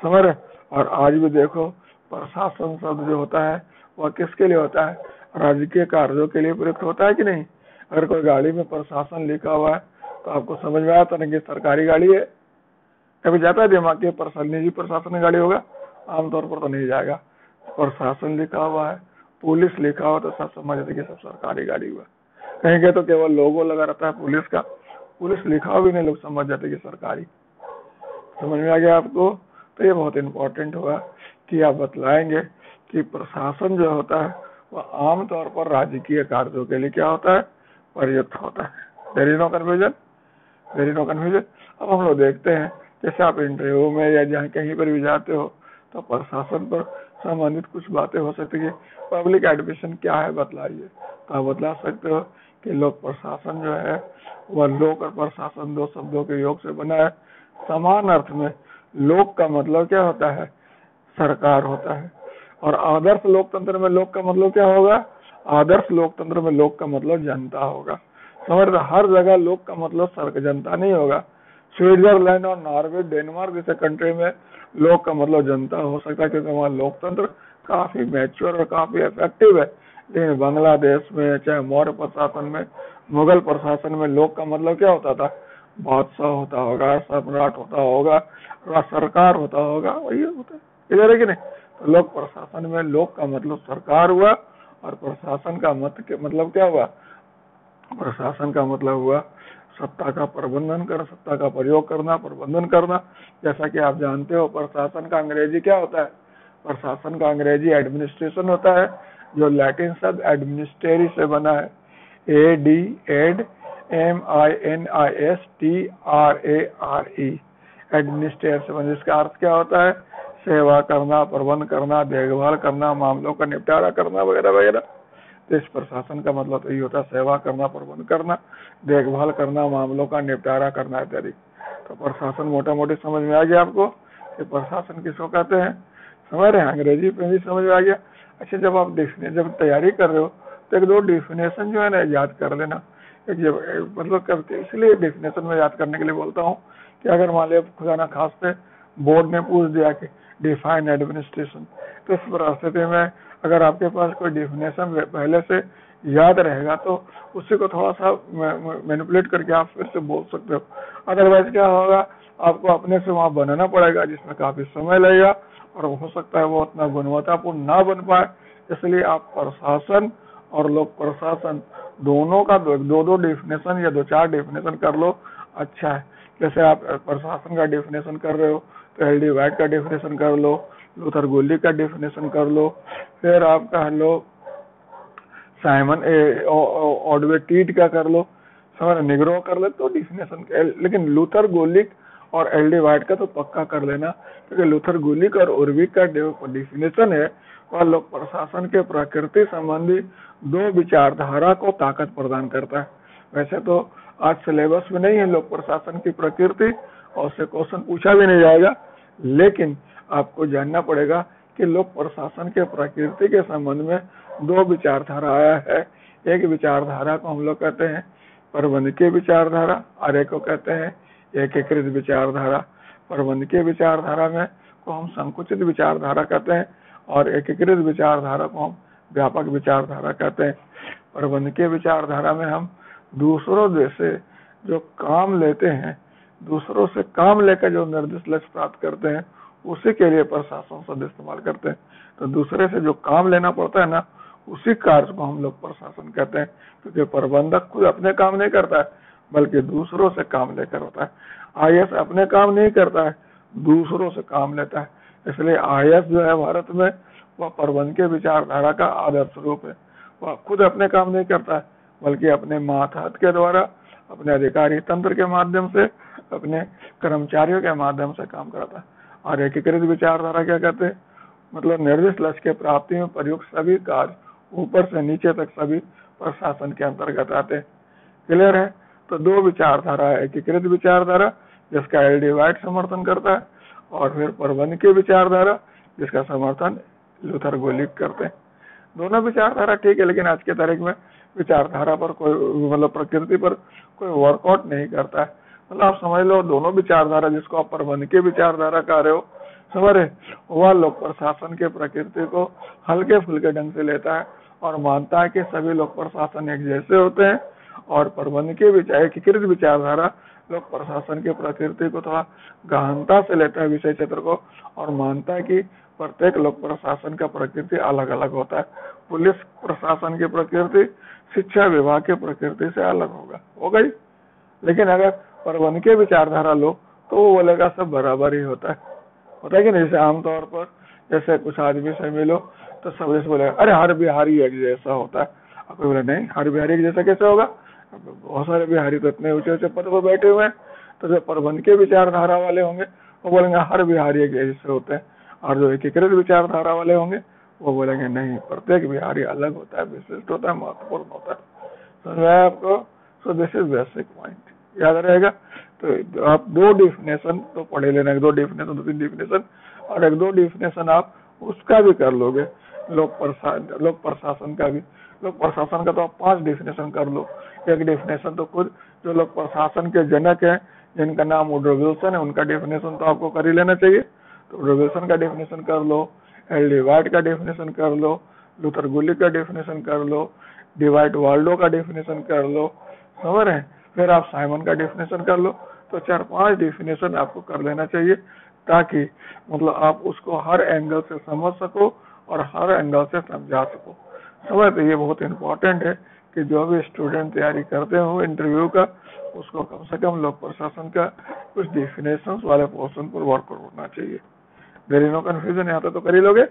समझ रहे? और आज भी देखो प्रशासन शब्द जो होता है वह किसके लिए होता है, राजकीय कार्यों के लिए प्रयुक्त होता है कि नहीं? अगर कोई गाड़ी में प्रशासन लिखा हुआ है तो आपको समझ में आता नहीं कि सरकारी गाड़ी है? कभी जाता है दिमाग के निजी प्रशासन गाड़ी होगा? आमतौर पर तो नहीं जाएगा। प्रशासन लिखा हुआ है, पुलिस लिखा हुआ तो सब समझ आते कि सब सरकारी गाड़ी हुआ। कहीं के तो केवल लोगो लगा रहता है पुलिस का, पुलिस लिखा हुआ भी नहीं, लोग समझ जाते कि सरकारी। समझ में आ गया आपको? तो ये बहुत इंपॉर्टेंट हुआ कि आप बतलाएंगे कि प्रशासन जो होता है वह आमतौर पर राजकीय कार्यों के लिए क्या होता है, प्रयुक्त होता है। There is no confusion, there is no confusion. अब हम लोग देखते हैं, जैसे आप इंटरव्यू में या जहाँ कहीं पर भी जाते हो तो प्रशासन पर संबंधित कुछ बातें हो सकती है। पब्लिक एडमिनिस्ट्रेशन क्या है बतलाइए, तो आप बतला सकते हो कि लोक प्रशासन जो है वह लोक और प्रशासन दो शब्दों के योग से बना है। समान अर्थ में लोक का मतलब क्या होता है, सरकार होता है, और आदर्श लोकतंत्र में लोक का मतलब क्या होगा, आदर्श लोकतंत्र में लोक का मतलब जनता होगा। समझ रहे, हर जगह लोक का मतलब सरकार जनता नहीं होगा। स्विट्जरलैंड और नॉर्वे, डेनमार्क जैसे कंट्री में लोक का मतलब जनता हो सकता है, क्योंकि वहाँ लोकतंत्र काफी मैच्योर और काफी इफेक्टिव है। लेकिन बांग्लादेश में, चाहे मौर्य प्रशासन में, मुगल प्रशासन में लोक का मतलब क्या होता था, बादशाह होता होगा, सम्राट होता होगा, सरकार होता होगा, वही होता है। इधर है कि नहीं? तो लोक प्रशासन में लोक का मतलब सरकार हुआ, और प्रशासन का मतलब क्या हुआ, प्रशासन का मतलब हुआ सत्ता का प्रबंधन कर, सत्ता का प्रयोग करना, प्रबंधन करना। जैसा कि आप जानते हो प्रशासन का अंग्रेजी क्या होता है, प्रशासन का अंग्रेजी एडमिनिस्ट्रेशन होता है, जो लैटिन शब्द एडमिनिस्ट्रेरी से बना है, ADMINISTRARE, एडमिनिस्ट्रेशन, जिसका अर्थ क्या होता है, सेवा करना, प्रबंध करना, देखभाल करना, मामलों का निपटारा करना वगैरह वगैरह। देश प्रशासन का मतलब तो यही होता है, सेवा करना, प्रबंध करना, देखभाल करना, मामलों का निपटारा करना इत्यादि। तो प्रशासन मोटा मोटी समझ में आ गया आपको कि प्रशासन किसको कहते हैं, समझ रहे हैं, अंग्रेजी में भी समझ में आ गया। अच्छा, जब आप जब तैयारी कर रहे हो तो एक दो डिफिनेशन जो है ना याद कर लेना। मतलब इसलिए डिफिनेशन में याद करने के लिए बोलता हूँ कि अगर मान लिया खुदा ना खास्ते बोर्ड ने पूछ दिया कि डिफाइन एडमिनिस्ट्रेशन, तो इस परिस्थिति में अगर आपके पास कोई डिफिनेशन पहले से याद रहेगा तो उसी को थोड़ा सा मैनिपुलेट करके आप फिर से बोल सकते हो। अदरवाइज क्या होगा, आपको अपने से वहां बनाना पड़ेगा, जिसमें काफी समय लगेगा और हो सकता है वो उतना गुणवत्तापूर्ण ना बन पाए। इसलिए आप प्रशासन और लोक प्रशासन दोनों का दो दो डिफिनेशन या दो चार डिफिनेशन कर लो, अच्छा है। जैसे आप प्रशासन का डिफिनेशन कर रहे हो तो एल.डी. वाइट का डिफिनेशन कर लो, लूथर गोली का डिफिनेशन कर लो, फिर आप कह लो साइमन ऑडवे-टीट का कर लो, समझ निग्रो कर ले तो डिफिनेशन। लेकिन लूथर गोलिक और एल.डी. वाइट का तो पक्का कर लेना, क्योंकि लूथर गोलिक और उर्विक का डिफिनेशन है वह लोक प्रशासन के प्रकृति संबंधी दो विचारधारा को ताकत प्रदान करता है। वैसे तो आज सिलेबस में नहीं है लोक प्रशासन की प्रकृति, और उससे क्वेश्चन पूछा भी नहीं जाएगा, लेकिन आपको जानना पड़ेगा कि लोक प्रशासन के प्रकृति के संबंध में दो विचारधारा आया है। एक विचारधारा को हम लोग कहते हैं प्रबंधकीय विचारधारा, और एक को कहते हैं एकीकृत विचारधारा। प्रबंधकीय विचारधारा में को हम संकुचित विचारधारा कहते हैं, और एकीकृत विचारधारा को हम व्यापक विचारधारा कहते हैं। प्रबंधकीय विचारधारा में हम दूसरों से जो काम लेते हैं, दूसरों से काम लेकर जो निर्दिष्ट लक्ष्य प्राप्त करते हैं, उसी के लिए प्रशासन शब्द इस्तेमाल करते हैं। तो दूसरे से जो काम लेना पड़ता है ना, उसी कार्य को हम लोग प्रशासन कहते हैं, क्योंकि प्रबंधक खुद अपने काम नहीं करता है बल्कि दूसरों से काम लेकर होता है। आईएएस अपने काम नहीं करता है, दूसरों से काम लेता है। इसलिए आईएएस जो है भारत में वह प्रबंधकीय विचारधारा का आदर्श रूप है। वह खुद अपने काम नहीं करता है बल्कि अपने मातहत के द्वारा, अपने अधिकारी तंत्र के माध्यम से, अपने कर्मचारियों के माध्यम से काम करता है। और एकीकृत विचारधारा क्या कहते हैं, मतलब निर्दिष्ट लक्ष्य के प्राप्ति में प्रयुक्त सभी कार्य ऊपर से नीचे तक सभी प्रशासन के अंतर्गत आते हैं। क्लियर है? तो दो विचारधारा है, एकीकृत विचारधारा जिसका एल.डी. वाइट समर्थन करता है, और फिर प्रबंधकीय विचारधारा जिसका समर्थन लूथर गोलिक करते हैं। दोनों विचारधारा ठीक है, लेकिन आज के तारीख में विचारधारा पर कोई मतलब प्रकृति पर कोई वर्कआउट नहीं करता है। मतलब आप समझ लो दोनों विचारधारा, जिसको आप प्रबंधकीय विचारधारा कह रहे हो, समझ रहे, वह लोक प्रशासन के प्रकृति को हल्के फुल्के ढंग से लेता है और मानता है कि सभी लोक प्रशासन एक जैसे होते हैं। और प्रबंधकीय एकीकृत विचारधारा लोक प्रशासन के प्रकृति को थोड़ा गहनता से लेता है, विषय क्षेत्र को, और मानता है कि प्रत्येक लोक प्रशासन का प्रकृति अलग अलग होता है। पुलिस प्रशासन की प्रकृति शिक्षा विभाग की प्रकृति से अलग हो गई। लेकिन अगर प्रबंधकीय विचारधारा लो तो वो बोलेगा सब बराबर ही होता है कि नहीं। जैसे आमतौर पर जैसे कुछ आदमी से मिलो तो सब जैसे बोले अरे हर बिहारी एक जैसा होता है। अब कोई बोले नहीं, हर बिहारी एक जैसा कैसे होगा, बहुत सारे बिहारी तो इतने ऊंचे ऊंचे पद पर बैठे हुए हैं। तो जो प्रबंध के विचारधारा वाले होंगे वो बोलेंगे हर बिहारी एक जैसे होते हैं, और जो एकीकृत विचारधारा वाले होंगे वो बोलेंगे नहीं, प्रत्येक बिहारी अलग होता है, विशिष्ट होता है, महत्वपूर्ण होता है। समझ में आया आपको? So this is basic point, याद रहेगा। तो आप दो डिफिनेशन तो पढ़े लेना, एक दो डिफिनेशन, दो तीन डिफिनेशन, और एक दो डिफिनेशन आप उसका भी कर लोगे, लोक प्रशासन का भी। लोक प्रशासन का तो आप 5 डिफिनेशन कर लो। एक डिफिनेशन तो खुद जो लोक प्रशासन के जनक है जिनका नाम वुडरो विल्सन है, उनका डेफिनेशन तो आपको कर ही लेना चाहिए। तो वुडरो विल्सन का डेफिनेशन कर लो, एल डी वाइट का डेफिनेशन कर लो, लूथर गुलिक का डेफिनेशन कर लो, डिवाइट वाल्डो का डेफिनेशन कर लो, समझ रहे हैं। फिर आप साइमन का डेफिनेशन कर लो। तो 4-5 डेफिनेशन आपको कर लेना चाहिए, ताकि मतलब आप उसको हर एंगल से समझ सको और हर एंगल से समझा सको। समझ, तो ये बहुत इंपॉर्टेंट है कि जो भी स्टूडेंट तैयारी करते हो इंटरव्यू का, उसको कम से कम लोक प्रशासन का कुछ डेफिनेशंस वाले पोर्शन पर वर्क करना चाहिए। देयर इज नो कंफ्यूजन, यहाँ तो कर ही लोगे,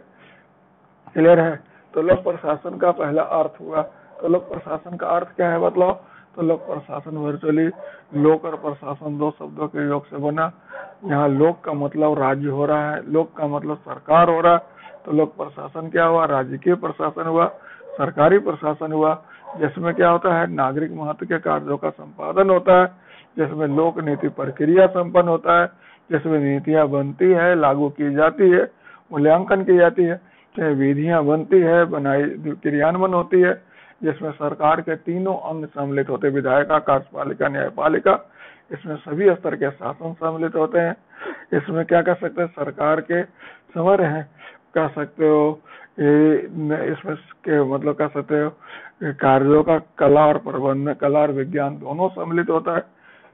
क्लियर है। तो लोक प्रशासन का पहला अर्थ हुआ। तो लोक प्रशासन का अर्थ क्या है बतलाओ? तो लोक प्रशासन वर्चुअली लोक और प्रशासन दो शब्दों के योग से बना। यहाँ लोक का मतलब राज्य हो रहा है, लोक का मतलब सरकार हो रहा है। तो लोक प्रशासन क्या हुआ? राजकीय प्रशासन हुआ, सरकारी प्रशासन हुआ, जिसमें क्या होता है? नागरिक महत्व के कार्यों का संपादन होता है, जिसमें लोक नीति प्रक्रिया संपन्न होता है, जिसमें नीतियां बनती है, लागू की जाती है, मूल्यांकन की जाती है, विधियां बनती है, बनाई क्रियान्वयन होती है, जिसमें सरकार के तीनों अंग सम्मिलित होते हैं, विधायिका, कार्यपालिका, न्यायपालिका। इसमें सभी स्तर के शासन सम्मिलित होते हैं। इसमें क्या कर सकते हैं? सरकार के समझ रहे हैं, कह सकते हो इसमें के मतलब कह सकते हो कार्यों का कला और प्रबंध में कला और विज्ञान दोनों सम्मिलित होता है।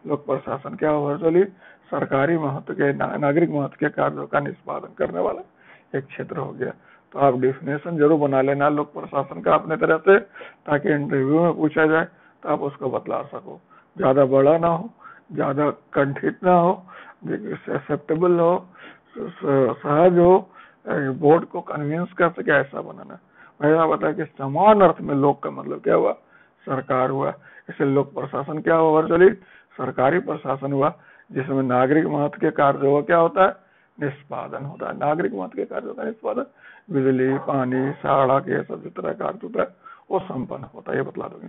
लोक प्रशासन क्या हुआ? वर्चुअली सरकारी महत्व के नागरिक महत्व के कार्यों का निष्पादन करने वाला एक क्षेत्र हो गया। तो आप डेफिनेशन जरूर बना लेना लोक प्रशासन का अपने तरह से, ताकि इंटरव्यू में पूछा जाए तो आप उसको बतला सको। ज्यादा बड़ा ना हो, ज्यादा कंठित ना हो, एक्सेप्टेबल हो, सहज हो, बोर्ड को कन्विंस कर सके, ऐसा बनाना। पहला बता कि समान अर्थ में लोक का मतलब क्या हुआ? सरकार हुआ। इसलिए लोक प्रशासन क्या हुआ? वर्चुअली सरकारी प्रशासन हुआ, जिसमें नागरिक महत्व के कार्यों का क्या होता है? निष्पादन होता है। नागरिक महत्व के कार्यों का निष्पादन, बिजली, पानी, सड़क, ये सब जितना कार्य होता है वो संपन्न होता है। ये बतला दोगे,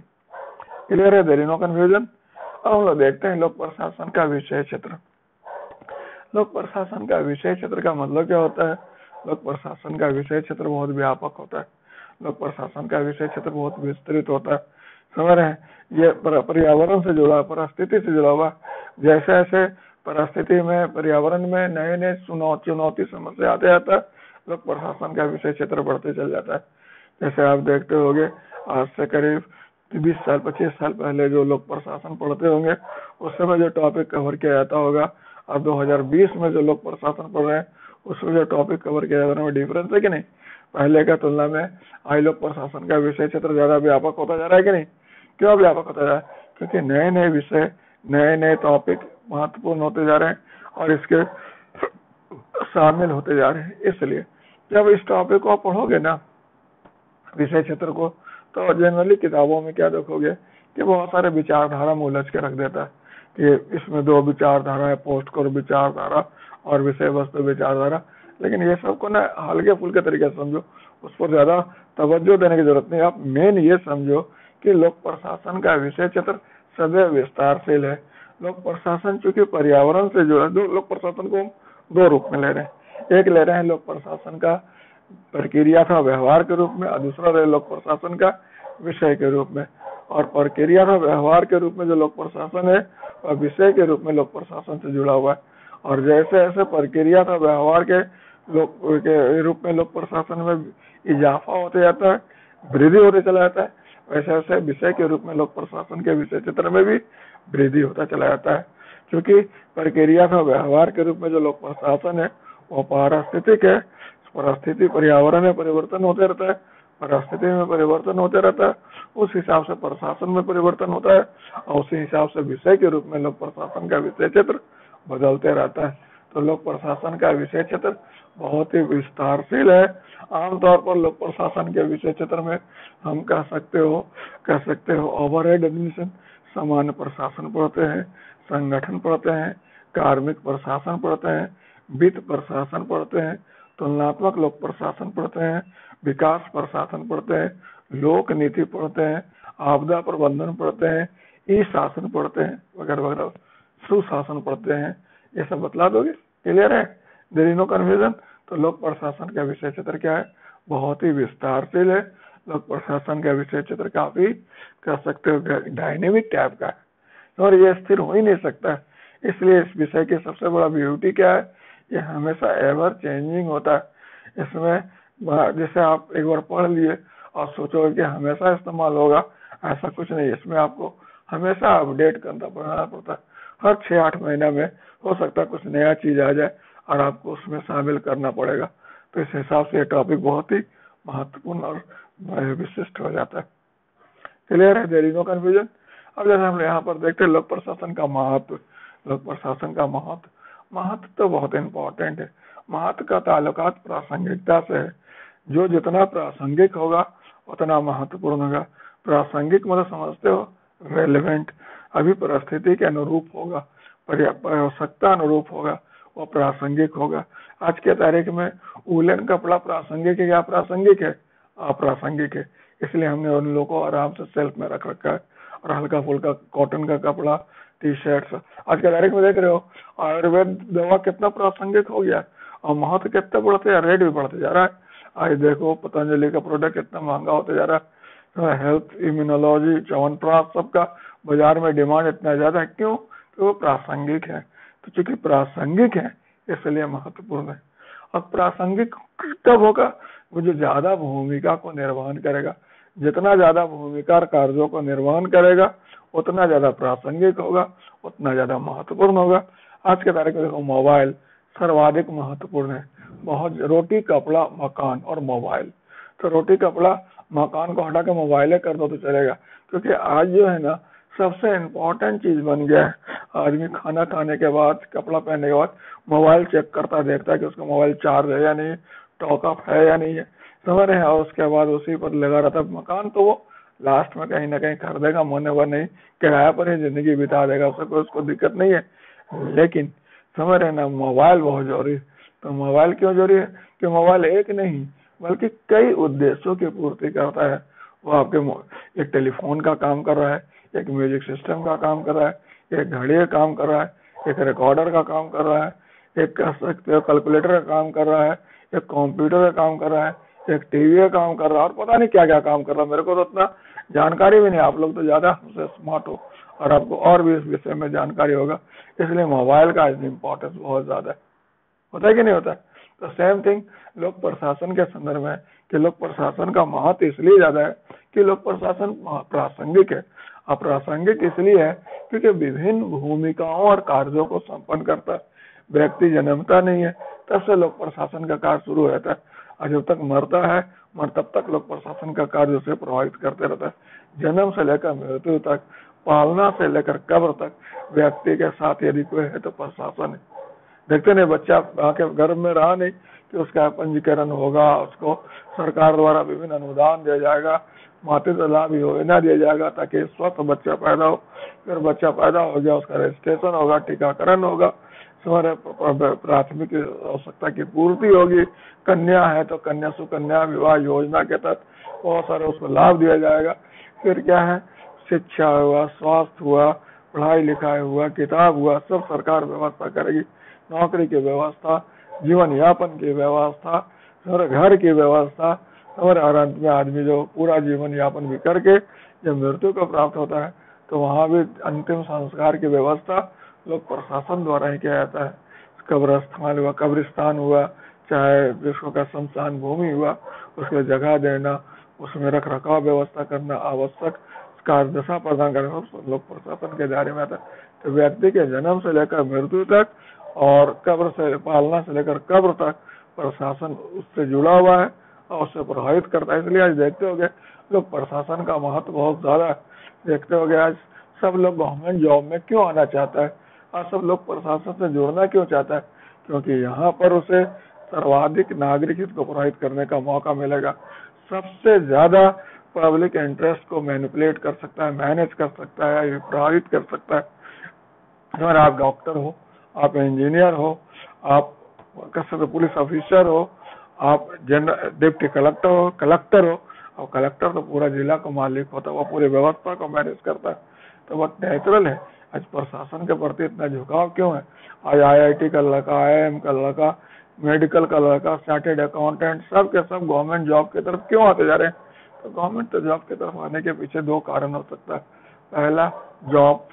क्लियर है? There is no confusion. अब हम लोग देखते हैं लोक प्रशासन का विषय क्षेत्र। लोक प्रशासन का विषय क्षेत्र का मतलब क्या होता है? लोक प्रशासन का विषय क्षेत्र बहुत व्यापक होता है। लोक प्रशासन का विषय क्षेत्र बहुत विस्तृत होता है, समझ रहे हैं। ये पर्यावरण से जुड़ा, परिस्थिति से जुड़ा हुआ। जैसे जैसे परिस्थिति में, पर्यावरण में नए नए चुनौती समस्या आते जाता है, लोक प्रशासन का विषय क्षेत्र बढ़ते चल जाता है। जैसे आप देखते होंगे आज से करीब 20 साल 25 साल पहले जो लोक प्रशासन पढ़ते होंगे, उस समय जो टॉपिक कवर किया जाता होगा, अब 2020 में जो लोक प्रशासन पढ़ रहे हैं उसमें जो टॉपिक कवर किया जाता है में डिफरेंस है कि नहीं? पहले का तुलना में आज लोक प्रशासन का विषय क्षेत्र ज्यादा व्यापक होता जा रहा है कि नहीं? क्यों व्यापक होता जा रहा है? क्योंकि नए नए विषय, नए नए टॉपिक महत्वपूर्ण होते जा रहे हैं और इसके शामिल होते जा रहे हैं। इसलिए जब इस टॉपिक को आप पढ़ोगे ना, विषय क्षेत्र को, तो जनरली किताबों में क्या देखोगे कि बहुत सारे विचारधारा में उलझ के रख देता है कि इसमें 2 विचारधारा है, पोस्ट कोर विचारधारा और विषय वस्तु विचारधारा। लेकिन ये सबको ना हल्के फुल्के तरीके से समझो, उस पर ज्यादा तवज्जो देने की जरूरत नहीं। आप मेन ये समझो कि लोक प्रशासन का विषय क्षेत्र सदैव विस्तारशील है। लोक प्रशासन चूंकि पर्यावरण से जुड़ा, लोक प्रशासन को हम 2 रूप में ले रहे हैं। एक ले रहे हैं लोक प्रशासन का प्रक्रिया था व्यवहार के रूप में, और दूसरा रहे लोक प्रशासन का विषय के रूप में। और प्रक्रिया था व्यवहार के रूप में जो लोक प्रशासन है, और विषय के रूप में लोक प्रशासन से जुड़ा हुआ है। और जैसे जैसे प्रक्रिया था व्यवहार के रूप में लोक प्रशासन में इजाफा होते जाता है, वृद्धि होते चला जाता है, वैसे वैसे विषय के रूप में लोक प्रशासन के विषय क्षेत्र में भी वृद्धि होता चला जाता है। क्योंकि प्रक्रिया था व्यवहार के रूप में जो लोक प्रशासन है वो पारिस्थितिक है, परिस्थिति पर्यावरण में परिवर्तन होते रहता है, परिस्थिति में परिवर्तन होते रहता है, उस हिसाब से प्रशासन में परिवर्तन होता है, और उसी हिसाब से विषय के रूप में लोक प्रशासन का विषय क्षेत्र बदलते रहता है। तो लोक प्रशासन का विषय क्षेत्र बहुत ही विस्तारशील है। आमतौर पर लोक प्रशासन के विषय क्षेत्र में हम कह सकते हो ओवरहेड एडमिनिस्ट्रेशन, सामान्य प्रशासन पढ़ते हैं, संगठन पढ़ते हैं, कार्मिक प्रशासन पढ़ते हैं, वित्त प्रशासन पढ़ते हैं, तुलनात्मक लोक प्रशासन पढ़ते हैं, विकास प्रशासन पढ़ते हैं, लोक नीति पढ़ते हैं, आपदा प्रबंधन पढ़ते हैं, ई शासन पढ़ते हैं वगैरह वगैरह, सुशासन पढ़ते हैं। ये सब बतला दोगे? क्लियर है? There is no confusion. तो लोक प्रशासन का विषय क्षेत्र क्या है? बहुत ही विस्तारशील है। लोक प्रशासन का विषय क्षेत्र काफी कह सकते हो डायनेमिक टाइप का है और ये स्थिर हो ही नहीं सकता। इसलिए इस विषय की सबसे बड़ा ब्यूटी क्या है? ये हमेशा एवर चेंजिंग होता है। इसमें जैसे आप एक बार पढ़ लिए और सोचोगे कि हमेशा इस्तेमाल होगा, ऐसा कुछ नहीं। इसमें आपको हमेशा अपडेट करना पड़ता है। हर 6-8 महीने में हो सकता है कुछ नया चीज आ जाए और आपको उसमें शामिल करना पड़ेगा। तो इस हिसाब से ये टॉपिक बहुत ही महत्वपूर्ण और विशिष्ट हो जाता है। क्लियर है? There is no confusion. अब जैसे हम यहाँ पर देखते हैं लोक प्रशासन का महत्व। लोक प्रशासन का महत्व तो बहुत इम्पोर्टेंट है। महत्व का ताल्लुकात प्रासंगिकता से है। जो जितना प्रासंगिक होगा उतना महत्वपूर्ण होगा। प्रासंगिक मतलब समझते हो? रेलेवेंट, अभी परिस्थिति के अनुरूप होगा, आवश्यकता अनुरूप होगा, वो प्रासंगिक होगा। आज के तारीख में वूलन कपड़ा प्रासंगिक है या अप्रासंगिक है? अप्रासंगिक है। इसलिए हमने उन लोगों को आराम से सेल्फ में रख रखा है। और हल्का फुल्का कॉटन का कपड़ा, टी शर्ट, आज के तारीख में देख रहे हो आयुर्वेद दवा कितना प्रासंगिक हो गया और महत्व कितना बढ़ते हैं, रेट भी बढ़ते जा रहा है। आज देखो पतंजलि का प्रोडक्ट कितना महंगा होता जा रहा है। हेल्थ, इम्यूनोलॉजी, च्यवनप्राश सबका बाजार में डिमांड इतना ज्यादा है। क्यों? तो वो प्रासंगिक है। तो चूंकि प्रासंगिक है इसलिए महत्वपूर्ण है। और प्रासंगिक तब होगा वो जो ज्यादा भूमिका को निर्वहन करेगा। जितना ज्यादा भूमिका कार्यों को निर्वहन करेगा उतना ज्यादा प्रासंगिक होगा, उतना ज्यादा महत्वपूर्ण होगा। आज के तारीख में देखो मोबाइल सर्वाधिक महत्वपूर्ण है। बहुत रोटी, कपड़ा, मकान और मोबाइल। तो रोटी, कपड़ा, मकान को हटा के मोबाइल कर दो तो चलेगा, क्योंकि आज जो है ना सबसे इम्पोर्टेंट चीज बन गया है। आदमी खाना खाने के बाद, कपड़ा पहनने के बाद मोबाइल चेक करता, देखता है कि उसका मोबाइल चार्ज है या नहीं, टॉक अप है या नहीं है, समझ रहे हैं। और उसके बाद उसी पर लगा रहता है। मकान तो वो लास्ट में कहीं ना कहीं खरीदेगा, मन वर नहीं, किराया पर ही जिंदगी बिता देगा, उससे कोई उसको दिक्कत नहीं है। लेकिन समझ रहे ना, मोबाइल बहुत जरूरी है। तो मोबाइल क्यों जरूरी है? कि मोबाइल एक नहीं बल्कि कई उद्देश्यों की पूर्ति करता है। वो आपके एक टेलीफोन का काम कर रहा है, एक म्यूजिक सिस्टम का काम कर रहा है, एक घड़ी का काम कर रहा है, एक रिकॉर्डर का काम कर रहा है, एक कह सकते हो कैलकुलेटर का काम कर रहा है, एक कंप्यूटर का काम कर रहा है, एक टीवी का काम कर रहा है, और पता नहीं क्या क्या काम कर रहा है। मेरे को तो उतना जानकारी भी नहीं। आप लोग तो ज्यादा हमसे स्मार्ट हो और आपको और भी इस विषय में जानकारी होगा। इसलिए मोबाइल का इम्पोर्टेंस बहुत ज्यादा है। होता है कि नहीं होता है? तो सेम थिंग लोक प्रशासन के संदर्भ में कि लोक प्रशासन का महत्व इसलिए ज्यादा है कि लोक प्रशासन प्रासंगिक है। अप्रासंगिक इसलिए है क्योंकि विभिन्न भूमिकाओं और कार्यों को संपन्न करता है। व्यक्ति जन्मता नहीं है तब से लोक प्रशासन का कार्य शुरू हो जाता है और जब तक मरता है तब तक लोक प्रशासन का कार्य उसे प्रभावित करते रहता है। जन्म से लेकर मृत्यु तक, पालना से लेकर कब्र तक व्यक्ति के साथ यदि कोई है तो प्रशासन है। देखते नहीं, बच्चा आके गर्भ में रहा नहीं कि उसका पंजीकरण होगा, उसको सरकार द्वारा विभिन्न अनुदान दिया जाएगा, मातृत्व लाभ योजना दिया जाएगा ताकि स्वस्थ बच्चा पैदा हो। फिर बच्चा पैदा हो गया, उसका रजिस्ट्रेशन होगा, टीकाकरण होगा, प्राथमिक आवश्यकता की पूर्ति होगी। कन्या है तो कन्या सुकन्या विवाह योजना के तहत बहुत सारे उसको लाभ दिया जाएगा। फिर क्या है, शिक्षा हुआ, स्वास्थ्य हुआ, पढ़ाई लिखाई हुआ, किताब हुआ, सब सरकार व्यवस्था करेगी। नौकरी की व्यवस्था, जीवन यापन की व्यवस्था, घर की व्यवस्था, और अंत में आदमी जो पूरा जीवन यापन भी करके जब मृत्यु को प्राप्त होता है तो वहां भी अंतिम संस्कार की व्यवस्था लोक प्रशासन द्वारा ही किया जाता है। कब्रस्थान हुआ, कब्रिस्तान हुआ, चाहे विश्व का शमशान भूमि हुआ, उसके जगह देना, उसमें रख रखाव व्यवस्था करना, आवश्यक कार्यदशा प्रदान करना लोक प्रशासन के दायरे में आता है। तो व्यक्ति के जन्म से लेकर मृत्यु तक और कब्र से पालना से लेकर कब्र तक प्रशासन उससे जुड़ा हुआ है और उससे प्रभावित करता है। इसलिए आज देखते हो लोग प्रशासन का महत्व बहुत ज्यादा है। देखते हो आज सब लोग गवर्नमेंट जॉब में क्यों आना चाहता है और सब लोग प्रशासन से जुड़ना क्यों चाहता है? क्योंकि यहाँ पर उसे सर्वाधिक नागरिक हित को प्रभावित करने का मौका मिलेगा। सबसे ज्यादा पब्लिक इंटरेस्ट को मैनिपुलेट कर सकता है, मैनेज कर सकता है, प्रभावित कर सकता है। अगर आप डॉक्टर हो, आप इंजीनियर हो, आप कसर पुलिस ऑफिसर हो, आप डिप्टी कलेक्टर हो, और कलेक्टर तो पूरा जिला का मालिक होता है, वो पूरी व्यवस्था को मैनेज करता है। तो बहुत नेचुरल है। आज प्रशासन के प्रति इतना झुकाव क्यों है? आज IIT का लड़का, IIM का लड़का, मेडिकल का लड़का, चार्टेड अकाउंटेंट, सब के सब गवर्नमेंट जॉब की तरफ क्यों आते जा रहे हैं? तो गवर्नमेंट जॉब की तरफ आने के पीछे दो कारण हो सकता है। पहला, जॉब,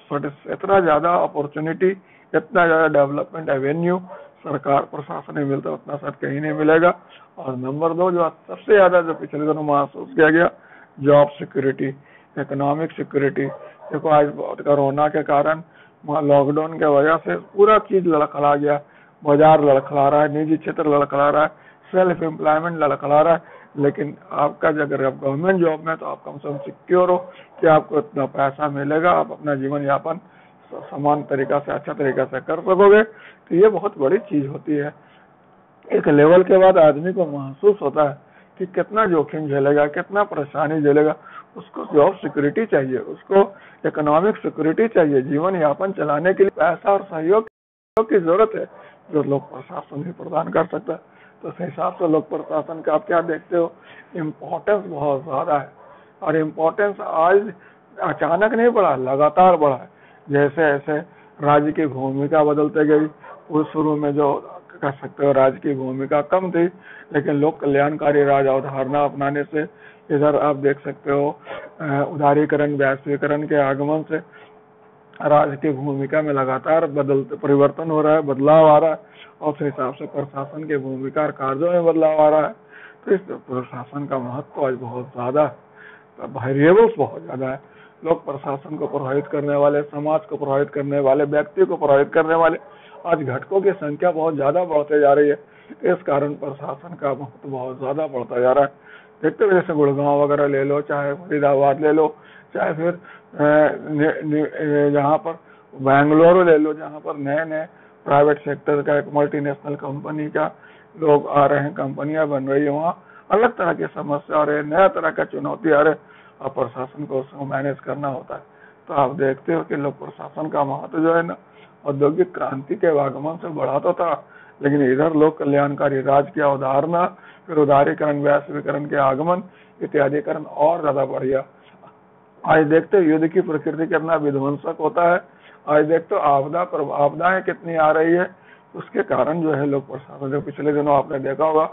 इतना ज्यादा अपॉर्चुनिटी, इतना ज्यादा डेवलपमेंट एवेन्यू सरकार प्रशासन में मिलता है, उतना शायद कहीं नहीं मिलेगा। और नंबर दो, जो सबसे ज्यादा जो पिछले दिनों महसूस किया गया, जॉब सिक्योरिटी, इकोनॉमिक सिक्योरिटी। देखो आज कोरोना के कारण, लॉकडाउन के वजह से पूरा चीज लड़खड़ा गया, बाजार लड़खड़ा रहा है, निजी क्षेत्र लड़खड़ा रहा है, सेल्फ एम्प्लॉयमेंट लड़खड़ा रहा है। लेकिन आपका अगर आप गवर्नमेंट जॉब में, तो आप कम से कम सिक्योर हो कि आपको इतना पैसा मिलेगा, आप अपना जीवन यापन समान तरीका से, अच्छा तरीका से कर सकोगे। तो ये बहुत बड़ी चीज होती है। एक लेवल के बाद आदमी को महसूस होता है कि कितना जोखिम झेलेगा, कितना परेशानी झेलेगा। उसको जॉब सिक्योरिटी चाहिए, उसको इकोनॉमिक सिक्योरिटी चाहिए, जीवन यापन चलाने के लिए पैसा और सहयोग की जरूरत है, जो लोक प्रशासन ही प्रदान कर सकता है। तो उस हिसाब से लोक प्रशासन का आप क्या देखते हो? इम्पोर्टेंस बहुत ज्यादा है, और इम्पोर्टेंस आज अचानक नहीं बढ़ा, लगातार बढ़ा है। जैसे जैसे राज्य की भूमिका बदलते गई, उस शुरू में जो कह सकते हो राज्य की भूमिका कम थी, लेकिन लोक कल्याणकारी राज अवधारणा अपनाने से इधर आप देख सकते हो उदारीकरण, वैश्वीकरण के आगमन से राज्य की भूमिका में लगातार परिवर्तन हो रहा है, बदलाव आ रहा है, और उस हिसाब से प्रशासन की भूमिका और कार्यों में बदलाव आ रहा है। तो इस प्रशासन का महत्व आज बहुत ज्यादा है, वेरिएबल्स बहुत ज्यादा है। लोग प्रशासन को प्रभावित करने वाले, समाज को प्रभावित करने वाले, व्यक्ति को प्रभावित करने वाले आज घटकों की संख्या बहुत ज्यादा बढ़ते जा रही है। इस कारण प्रशासन का महत्व बहुत ज्यादा बढ़ता जा रहा है। देखते हुए जैसे गुड़गांव वगैरह ले लो, चाहे फरीदाबाद ले लो, चाहे फिर जहाँ पर बेंगलुरु ले लो, जहाँ पर नए नए प्राइवेट सेक्टर का एक मल्टीनेशनल कंपनी का लोग आ रहे हैं, कंपनियां बन रही है, वहाँ अलग तरह की समस्या आ रही है, नया तरह का चुनौती आ रही है, और प्रशासन को उसको मैनेज करना होता है। तो आप देखते हो कि लोग प्रशासन का महत्व जो है ना, औद्योगिक क्रांति के आगमन से बढ़ा तो था, लेकिन इधर लोक कल्याणकारी राज की अवधारणा, फिर उदारीकरण, वैश्वीकरण के आगमन इत्यादि कारण और ज्यादा बढ़ गया। आज देखते हो युद्ध की प्रकृति कितना विध्वंसक होता है। आज देखते हो आपदाएं कितनी आ रही है। उसके कारण जो है लोक प्रशासन, जो पिछले दिनों आपने देखा होगा,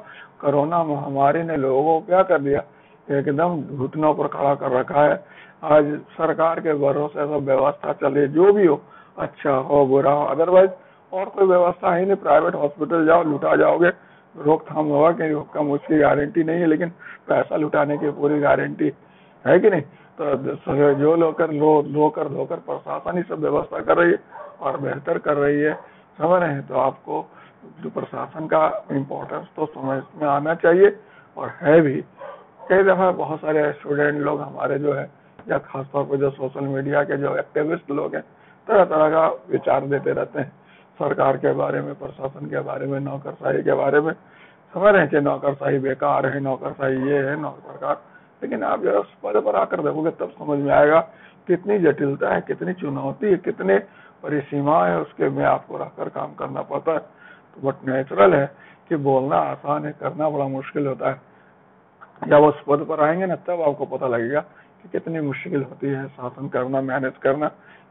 कोरोना महामारी ने लोगों को क्या कर दिया, एकदम घुटनों पर खड़ा कर रखा है। आज सरकार के भरोसे सब व्यवस्था चले, जो भी हो, अच्छा हो बुरा हो, अदरवाइज और कोई व्यवस्था ही नहीं। प्राइवेट हॉस्पिटल जाओ, लुटा जाओगे, रोकथाम होगा कि रोकथाम उसकी गारंटी नहीं है, लेकिन पैसा लुटाने की पूरी गारंटी है कि नहीं। तो जो लोकर धोकर प्रशासन ही सब व्यवस्था कर रही है और बेहतर कर रही है, समझ रहे हैं। तो आपको जो प्रशासन का इम्पोर्टेंस तो समझ में आना चाहिए, और है भी। कई दफा बहुत सारे स्टूडेंट लोग हमारे जो है, या खासतौर पर जो सोशल मीडिया के जो एक्टिविस्ट लोग हैं, तरह तरह का विचार देते रहते हैं सरकार के बारे में, प्रशासन के बारे में, नौकरशाही के बारे में। समझ रहे हैं कि नौकरशाही बेकार है, नौकरशाही ये है, सरकार। लेकिन आप जरा उस पद पर आकर देखोगे तब समझ में आएगा कितनी जटिलता है, कितनी चुनौती है, कितने परिसीमा है, उसके में आपको रहकर काम करना पड़ता है। तो बट नेचुरल है कि बोलना आसान है, करना बड़ा मुश्किल होता है। जब उस पद पर आएंगे ना, तब आपको पता लगेगा कि कितनी मुश्किल होती है शासन करना, मैनेज करना,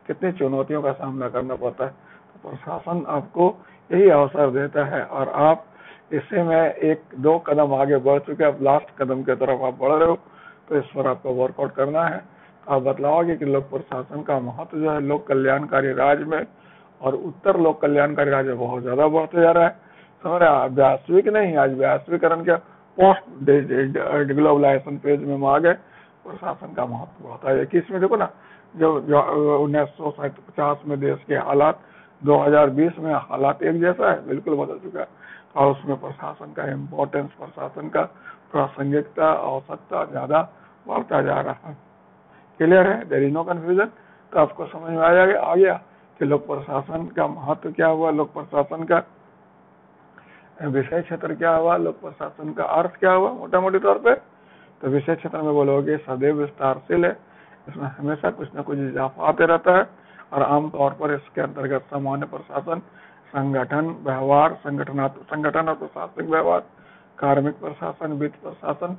कितनी चुनौतियों का सामना करना पड़ता है। तो प्रशासन आपको यही अवसर देता है, और आप इससे में एक दो कदम आगे बढ़ चुके, अब लास्ट कदम की तरफ आप बढ़ रहे हो। तो इस पर आपको वर्कआउट करना है। आप बतलाओगे कि लोक प्रशासन का महत्व जो है लोक कल्याणकारी राज में और उत्तर लोक कल्याणकारी राज में बहुत ज्यादा बढ़ते जा रहा है। समझ रहे, वैश्विक नहीं, आज वैश्वीकरण के पोस्ट ग्लोबलाइजेशन फेज में आ गए, प्रशासन का महत्व बढ़ता है। इसमें देखो ना, जो 1950 में देश के हालात, 2020 में हालात एक जैसा है, बिल्कुल बदल चुका है, और उसमें प्रशासन का इम्पोर्टेंस, प्रशासन का प्रासंगिकता, आवश्यकता ज्यादा बढ़ता जा रहा है। क्लियर है? There is no confusion. तो आपको समझ में आ गया कि लोक प्रशासन का महत्व क्या हुआ, लोक प्रशासन का विषय क्षेत्र क्या हुआ, लोक प्रशासन का अर्थ क्या हुआ मोटा मोटी तौर पे? तो विषय क्षेत्र में बोलोगे सदैव विस्तारशील है, इसमें हमेशा कुछ न कुछ इजाफा आते रहता है, और आमतौर पर इसके अंतर्गत सामान्य प्रशासन, संगठन व्यवहार, संगठन और प्रशासनिक व्यवहार, कार्मिक प्रशासन, वित्त प्रशासन,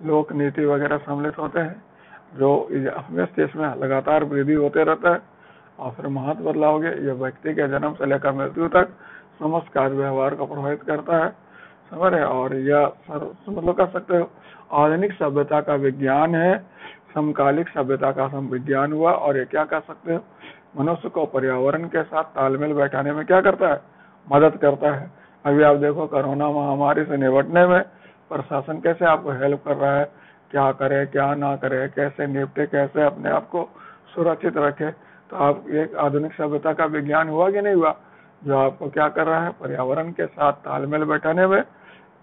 लोक नीति वगैरह सम्मिलित होते हैं, जो हमेशा इसमें लगातार वृद्धि होते रहता है। और फिर महत्व बदलावोगे, यह व्यक्ति के जन्म से लेकर मृत्यु तक समस्त कार्य व्यवहार को प्रभावित करता है, समझ रहे? और यह मतलब कह सकते हो आधुनिक सभ्यता का विज्ञान है, समकालिक सभ्यता का विज्ञान हुआ। और ये क्या कह सकते हो, मनुष्य को पर्यावरण के साथ तालमेल बैठाने में क्या करता है, मदद करता है। अभी आप देखो कोरोना महामारी से निपटने में प्रशासन कैसे आपको हेल्प कर रहा है, क्या करे क्या ना करे, कैसे निपटे, कैसे अपने आप को सुरक्षित रखे। तो आप एक आधुनिक सभ्यता का विज्ञान हुआ कि नहीं हुआ, जो आपको क्या कर रहा है, पर्यावरण के साथ तालमेल बैठाने में,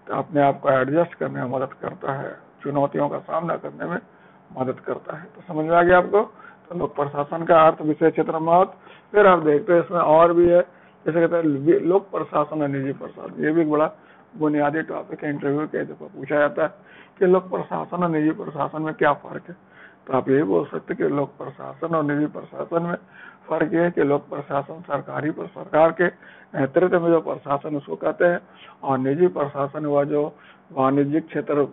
तो अपने आप को एडजस्ट करने में मदद करता है, चुनौतियों का सामना करने में मदद करता है। तो समझ में आ गया आपको? तो लोक प्रशासन का अर्थ, विषय क्षेत्र, महत्व। फिर आप देखते हैं इसमें और भी है, जैसे कहते हैं लोक प्रशासन और निजी प्रशासन, ये भी बड़ा बुनियादी टॉपिक है, इंटरव्यू के जब पूछा जाता है कि लोक प्रशासन और निजी प्रशासन में क्या फर्क है, तो आप यही बोल सकते कि लोक प्रशासन और निजी प्रशासन में फर्क ये है कि लोक प्रशासन सरकार के नेतृत्व में जो प्रशासन उसको कहते हैं, और निजी प्रशासन हुआ जो वाणिज्यिक क्षेत्र,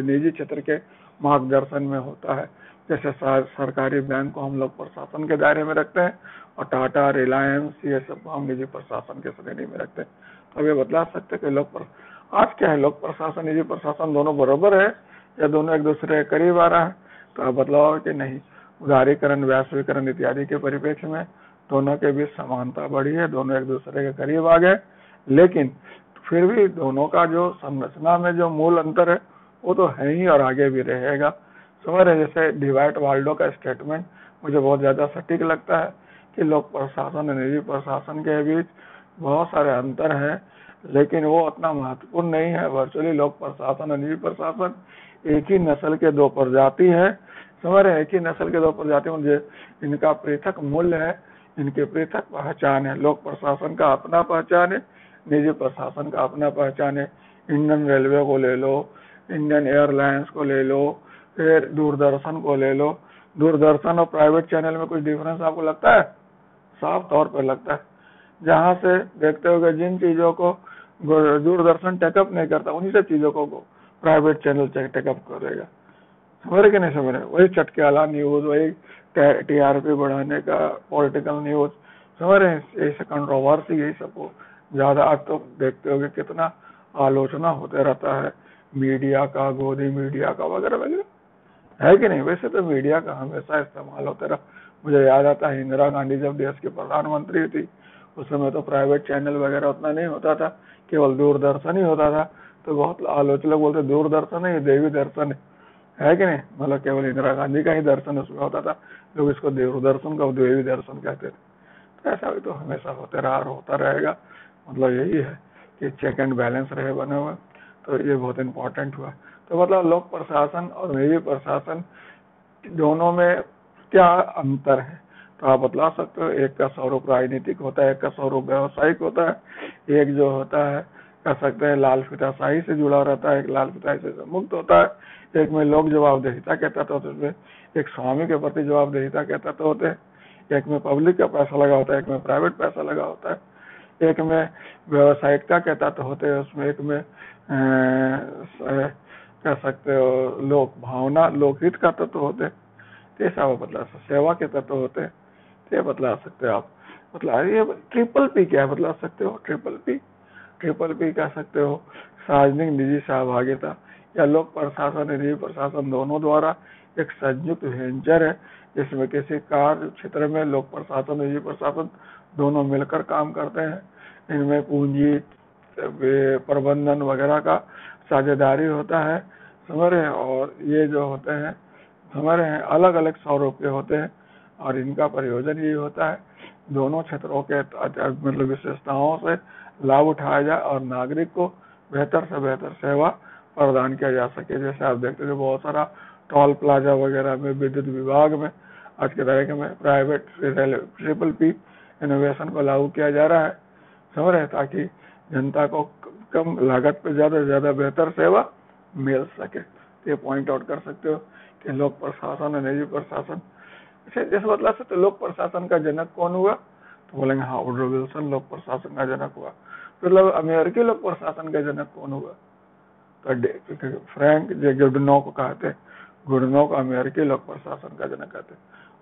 निजी क्षेत्र के मार्गदर्शन में होता है। जैसे सरकारी बैंक को हम लोग प्रशासन के दायरे में रखते हैं, और टाटा, रिलायंस, ये सब हम निजी प्रशासन के श्रेणी में रखते हैं। तो ये बतला सकते हैं कि आज क्या है, लोक प्रशासन निजी प्रशासन दोनों बराबर है या दोनों एक दूसरे के करीब आ रहा है? तो आप बतलाओ कि नहीं, उदारीकरण, वैश्वीकरण इत्यादि के परिप्रेक्ष्य में दोनों के बीच समानता बढ़ी है, दोनों एक दूसरे के करीब आ गए, लेकिन फिर भी दोनों का जो संरचना में जो मूल अंतर है वो तो है ही और आगे भी रहेगा। समझ रहे? जैसे डिवाइट वाल्डो का स्टेटमेंट मुझे बहुत ज्यादा सटीक लगता है कि लोक प्रशासन और निजी प्रशासन के बीच बहुत सारे अंतर हैं, लेकिन वो उतना महत्वपूर्ण नहीं है। वर्चुअली लोक प्रशासन और निजी प्रशासन एक ही नस्ल के दो प्रजाति है, समझ रहे? एक ही नस्ल के दो प्रजाति, मुझे इनका पृथक मूल्य है, इनकी पृथक पहचान है। लोक प्रशासन का अपना पहचान है, निजी प्रशासन का अपना पहचान है। इंडियन रेलवे को ले लो, इंडियन एयरलाइंस को ले लो, फिर दूरदर्शन को ले लो। दूरदर्शन और प्राइवेट चैनल में कुछ डिफरेंस आपको लगता है? साफ तौर पर लगता है। जहां से देखते हो कि जिन चीजों को दूरदर्शन टेकअप नहीं करता, उन्हीं सब चीजों को प्राइवेट चैनल टेकअप करेगा। समझ रहे कि नहीं समझ रहे? वही चटके वाला न्यूज, वही टीआरपी बढ़ाने का पॉलिटिकल न्यूज, समझ रहे हैं? ऐसे कंट्रोवर्सी, यही सब ज्यादा। आज तो देखते हो कि कितना आलोचना होते रहता है मीडिया का, गोदी मीडिया का वगैरह वगैरह, है कि नहीं? वैसे तो मीडिया का हमेशा इस्तेमाल होता रहा। मुझे याद आता है इंदिरा गांधी जब देश की प्रधानमंत्री थी, उस समय तो प्राइवेट चैनल वगैरह उतना नहीं होता था, केवल दूरदर्शन ही होता था। तो बहुत आलोचक बोलते दूरदर्शन है ये देवी दर्शन है कि नहीं? मतलब केवल इंदिरा गांधी का ही दर्शन उसमें होता था, लोग इसको दूरदर्शन का देवी दर्शन कहते थे। तो ऐसा भी तो हमेशा होते रहा और होता रहेगा। मतलब यही है कि चेक एंड बैलेंस रहे बने हुए, तो ये बहुत इंपॉर्टेंट हुआ। तो मतलब लोक प्रशासन और निजी प्रशासन दोनों में क्या अंतर है, तो आप बतला सकते हो? एक का स्वरूप राजनीतिक होता है, एक का स्वरूप व्यवसायिक होता है। एक जो होता है कह सकते हैं लाल फीताशाही से जुड़ा रहता है, एक लाल फीताशाही से मुक्त होता है। एक में लोक जवाबदेहिता के तहत होते हैं, एक स्वामी के प्रति जवाबदेहिता के तहत होते हैं। एक में पब्लिक का पैसा लगा होता है, एक में प्राइवेट पैसा लगा होता है। एक में व्यवसायिकता के तत्व होते हैं, उसमें एक में कह सकते हो लोक भावना, लोकहित का तत्व होते हैं। ऐसा वो बतला सकते, सेवा के तत्व होते हैं, ये बतला सकते हो आप। मतलब ये ट्रिपल पी क्या है बतला सकते हो? ट्रिपल पी कह सकते हो सार्वजनिक निजी सहभागिता, या लोक प्रशासन निजी प्रशासन दोनों द्वारा एक संयुक्त वेंचर है, जिसमें किसी कार्य क्षेत्र में लोक प्रशासन निजी प्रशासन दोनों मिलकर काम करते हैं। इनमें पूंजी प्रबंधन वगैरह का साझेदारी होता है, समझ रहे हैं? और ये जो होते हैं हमारे हैं अलग अलग स्वरूप के होते हैं, और इनका प्रयोजन ये होता है दोनों क्षेत्रों के मतलब विशेषताओं से लाभ उठाया जाए और नागरिक को बेहतर से बेहतर सेवा प्रदान किया जा सके। जैसे आप देखते हैं बहुत सारा टोल प्लाजा वगैरह में, विद्युत विभाग में आज के तरीके में प्राइवेट ट्रिपल पी इनोवेशन को लागू किया जा रहा है, समझ रहे हैं? ताकि जनता को कम लागत पे ज्यादा से ज्यादा बेहतर सेवा मिल सके। तो ये पॉइंट आउट कर सकते हो कि लोक प्रशासन और निजी प्रशासन, इस बदला से तो लोक प्रशासन का जनक कौन हुआ, तो बोलेंगे हाँ वुडरो विल्सन लोक प्रशासन का जनक हुआ। मतलब अमेरिकी लोक प्रशासन का जनक कौन हुआ, तो फ्रैंक जे गुडनॉ को कहते, गुडनॉ को अमेरिकी लोक प्रशासन का जनक कहते।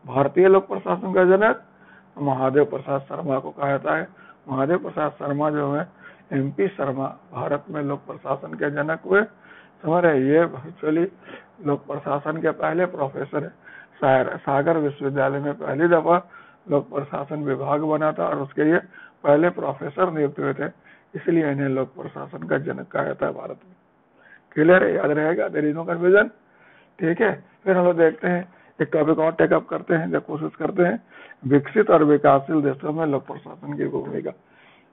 भारतीय लोक प्रशासन का जनक महादेव प्रसाद शर्मा को कहा जाता है। महादेव प्रसाद शर्मा जो है MP शर्मा भारत में लोक प्रशासन के जनक हुए। समझ रहे, ये एक्चुअली लोक प्रशासन के पहले प्रोफेसर है। सागर विश्वविद्यालय में पहली दफा लोक प्रशासन विभाग बना था और उसके लिए पहले प्रोफेसर नियुक्त हुए थे, इसलिए इन्हें लोक प्रशासन का जनक कहा जाता है भारत में। क्लियर है, याद रहेगा, देयर इज नो कन्फ्यूजन। ठीक है, फिर हम लोग देखते हैं एक टॉपिक और टेकअप करते हैं, जब कोशिश करते हैं विकसित और विकासशील देशों में लोक प्रशासन की भूमिका।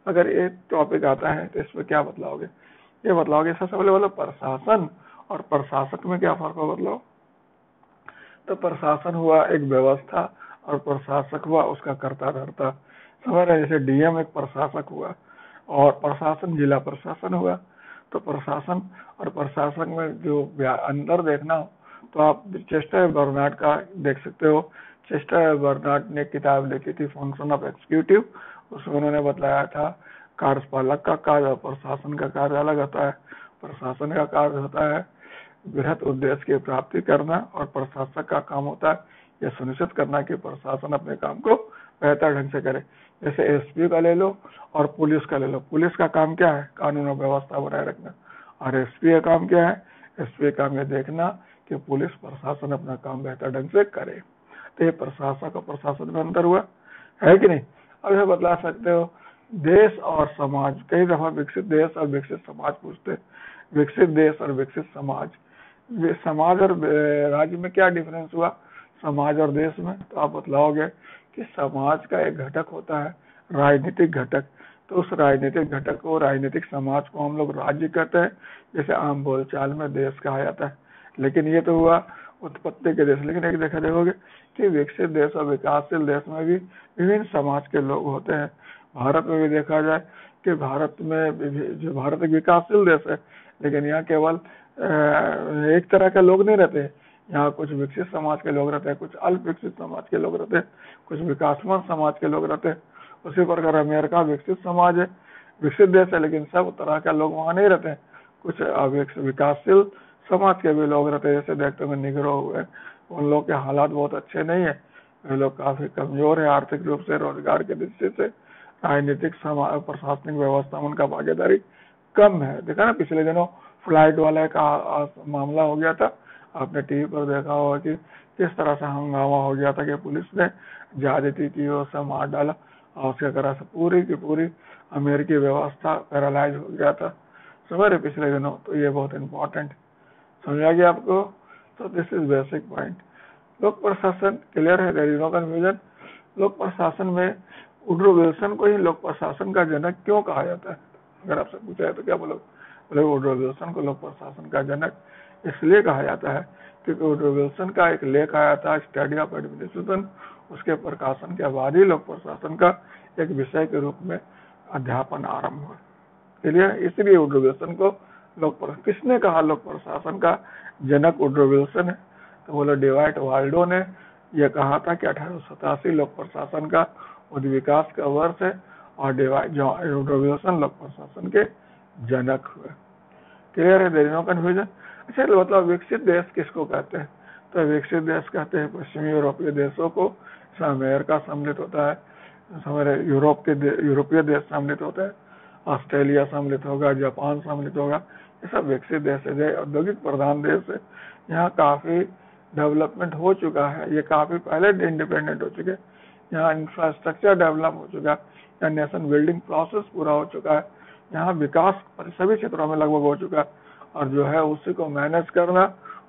अगर ये टॉपिक आता है तो इसमें क्या बदलाओगे, ये बदलाओगे सबसे पहले बोलो प्रशासन और प्रशासक में क्या फर्क हो बदलाओ। तो प्रशासन हुआ एक व्यवस्था और प्रशासक हुआ उसका कर्ता धर्ता। समझ रहे, जैसे DM एक प्रशासक हुआ और प्रशासन जिला प्रशासन हुआ। तो प्रशासन और प्रशासक में जो अंदर देखना हो तो आप चेस्टर बर्नार्ड का देख सकते हो। चेस्टर बर्नार्ड ने किताब लिखी थी फंक्शन ऑफ एग्जीक्यूटिव, उसमें उन्होंने बताया था कार्यपालक का कार्य और प्रशासन का कार्य अलग होता है। प्रशासन का कार्य होता है बृहत उद्देश्य की प्राप्ति करना और प्रशासक का काम होता है यह सुनिश्चित करना कि प्रशासन अपने काम को बेहतर ढंग से करे। जैसे SP का ले लो और पुलिस का ले लो। पुलिस का काम क्या है, कानून और व्यवस्था बनाए रखना, और SP का काम क्या है, SP का काम यह देखना कि पुलिस प्रशासन अपना काम बेहतर ढंग से करे। तो ये प्रशासक और प्रशासन में अंतर हुआ है कि नहीं। अब यह बतला सकते हो देश और समाज, कई दफा विकसित देश और विकसित समाज पूछते, विकसित देश और विकसित समाज, समाज और राज्य में क्या डिफरेंस हुआ समाज और देश में। तो आप बतलाओगे कि समाज का एक घटक होता है राजनीतिक घटक, तो उस राजनीतिक घटक को, राजनीतिक समाज को हम लोग राज्य कहते हैं, जैसे आम बोलचाल में देश कहा जाता है। लेकिन ये तो हुआ उत्पत्ति के देश। लेकिन एक देखा देखोगे कि विकसित देश और विकासशील देश में भी विभिन्न समाज के लोग होते हैं। भारत में भी देखा जाए कि भारत में जो भारत एक विकासशील देश है, लेकिन यहाँ केवल एक तरह के लोग नहीं रहते। यहाँ कुछ विकसित समाज के लोग रहते हैं, कुछ अल्प विकसित समाज के लोग रहते हैं, कुछ विकासमान समाज के लोग रहते हैं। उसी प्रकार अमेरिका विकसित समाज है, विकसित देश है, लेकिन सब तरह के लोग वहाँ नहीं रहते हैं। कुछ विकासशील समाज के भी लोग रहते हैं, जैसे देखते हैं निगरो हुए, उन लोग के हालात बहुत अच्छे नहीं है, वे लोग काफी कमजोर है आर्थिक रूप से, रोजगार के दृष्टि से, राजनीतिक प्रशासनिक व्यवस्था में उनका भागीदारी कम है। देखा ना पिछले दिनों फ्लाइट वाले का मामला हो गया था, आपने TV पर देखा होगा कि किस तरह से हंगामा हो गया था कि पुलिस ने ज्यादती की और सब मार डाला और उसके तरह से पूरी की पूरी अमेरिकी व्यवस्था पैरालाइज हो गया था समझ रहे पिछले दिनों। तो ये बहुत इंपॉर्टेंट, समझा गया आपको। तो दिस इज बेसिक पॉइंट। लोक प्रशासन क्लियर है, देयर इज नो कन्फ्यूजन। लोक प्रशासन में वुडरो विल्सन को ही लोक प्रशासन का जनक क्यों कहा जाता है, अगर आपसे पूछा है तो क्या बोलोगे। वुडरो विल्सन को लोक प्रशासन का जनक इसलिए कहा जाता है क्योंकि वुडरो विल्सन का एक लेख आया था स्टडी ऑफ एडमिनिस्ट्रेशन, उसके प्रकाशन के बाद ही लोक प्रशासन का एक विषय के रूप में अध्यापन आरंभ हुआ। क्लियर, इसलिए वुडरो विल्सन को किसने कहा लोक प्रशासन का जनक वुडरो विल्सन है, तो बोलो डेवाइट वाल्डो ने यह कहा था कि 1887 लोक प्रशासन का उद्विकास का वर्ष है और वुडरो विल्सन लोक प्रशासन के जनक हुए। क्लियर है, देयर इज नो कन्फ्यूजन। अच्छा मतलब विकसित देश किसको कहते हैं, तो विकसित देश कहते हैं पश्चिमी यूरोपीय देशों को, इसमें अमेरिका सम्मिलित होता है, हमारे यूरोपीय देश सम्मिलित होता है, ऑस्ट्रेलिया सम्मिलित होगा, जापान सम्मिलित होगा, ये सब विकसित देश है, औद्योगिक प्रधान देश है। यहाँ काफी डेवलपमेंट हो चुका है, ये काफी पहले इंडिपेंडेंट हो चुके हैं, यहाँ इंफ्रास्ट्रक्चर डेवलप हो चुका है, यहाँ नेशन बिल्डिंग प्रोसेस पूरा हो चुका है, यहाँ विकास सभी क्षेत्रों में लगभग हो चुका है, और जो है उसी को मैनेज करना,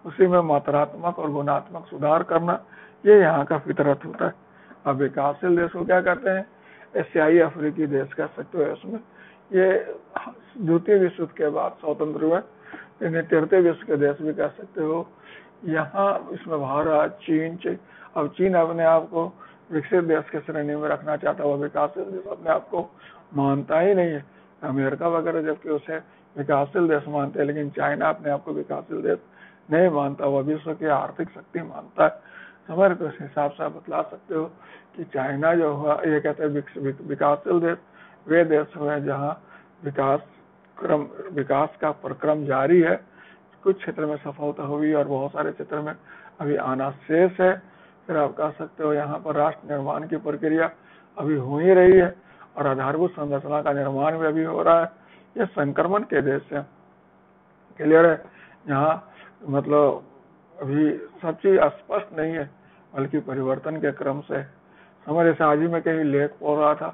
उसी में मात्रात्मक और गुणात्मक सुधार करना, ये यहाँ का फितरत होता है। अब विकासशील देश को क्या करते हैं, एशियाई अफ्रीकी देश कह सकते हो। इसमें ये द्वितीय विश्व युद्ध के बाद स्वतंत्र हुए, इन्हें तृतीय विश्व के देश भी कह सकते हो। यहाँ इसमें भारत, चीन, अब चीन अपने आप को विकसित देश के श्रेणी में रखना चाहता है, वो विकासशील देश अपने आप को मानता ही नहीं है, अमेरिका वगैरह जबकि उसे विकासशील देश मानते हैं, लेकिन चाइना अपने आप को विकासशील देश नहीं मानता, वह विश्व की आर्थिक शक्ति मानता है। हमारे तो इस हिसाब से आप बतला सकते हो कि चाइना जो हुआ, ये कहते हैं विकासशील देश वे देश हुए जहाँ विकास का प्रक्रम जारी है, कुछ क्षेत्र में सफलता हुई और बहुत सारे क्षेत्र में अभी आना शेष है। फिर आप कह सकते हो यहाँ पर राष्ट्र निर्माण की प्रक्रिया अभी हो ही रही है और आधारभूत संरचना का निर्माण भी अभी हो रहा है। ये संक्रमण के देश है, क्लियर है। यहाँ मतलब अभी सब चीज स्पष्ट नहीं है, बल्कि परिवर्तन के क्रम से। हमारे से आज ही में कहीं लेख पढ़ रहा था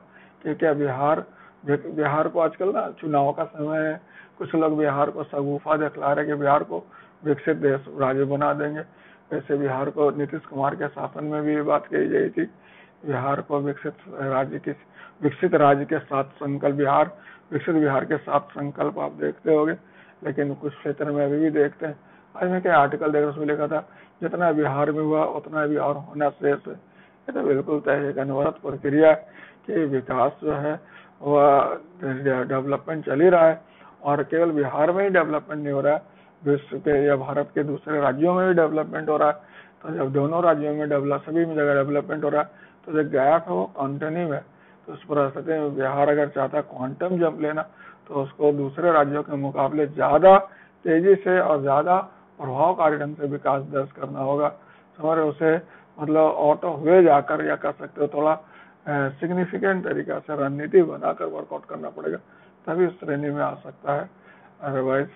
कि क्या बिहार को आजकल ना चुनाव का समय है, कुछ लोग बिहार को शगुफा दिखला रहे कि बिहार को विकसित देश राज्य बना देंगे। वैसे बिहार को नीतीश कुमार के शासन में भी ये बात कही गई थी, बिहार को विकसित राज्य के साथ संकल्प, विकसित बिहार के साथ संकल्प आप देखते होंगे, लेकिन कुछ क्षेत्र में अभी भी देखते हैं। आज मैं क्या आर्टिकल देख रहा उसमें लिखा था जितना बिहार में हुआ उतना भी और होना शेष है। ये तो बिल्कुल तय एक अनवरत प्रक्रिया कि विकास जो है वह डेवलपमेंट चल ही रहा है और केवल बिहार में ही डेवलपमेंट नहीं हो रहा है, विश्व के या भारत के दूसरे राज्यों में भी डेवलपमेंट हो रहा है। तो जब दोनों राज्यों में सभी जगह डेवलपमेंट हो रहा है तो जो गैप है वो कॉन्टिन्यू है। तो उस परिस्थिति में बिहार अगर चाहता है क्वांटम जंप लेना तो उसको दूसरे राज्यों के मुकाबले ज्यादा तेजी से और ज्यादा प्रभावकारी ढंग से विकास दर्ज करना होगा। हमारे उसे मतलब ऑटो वे जाकर या कर सकते हो थोड़ा सिग्निफिकेंट तरीका से रणनीति बनाकर वर्कआउट करना पड़ेगा, तभी उस श्रेणी में आ सकता है। अदरवाइज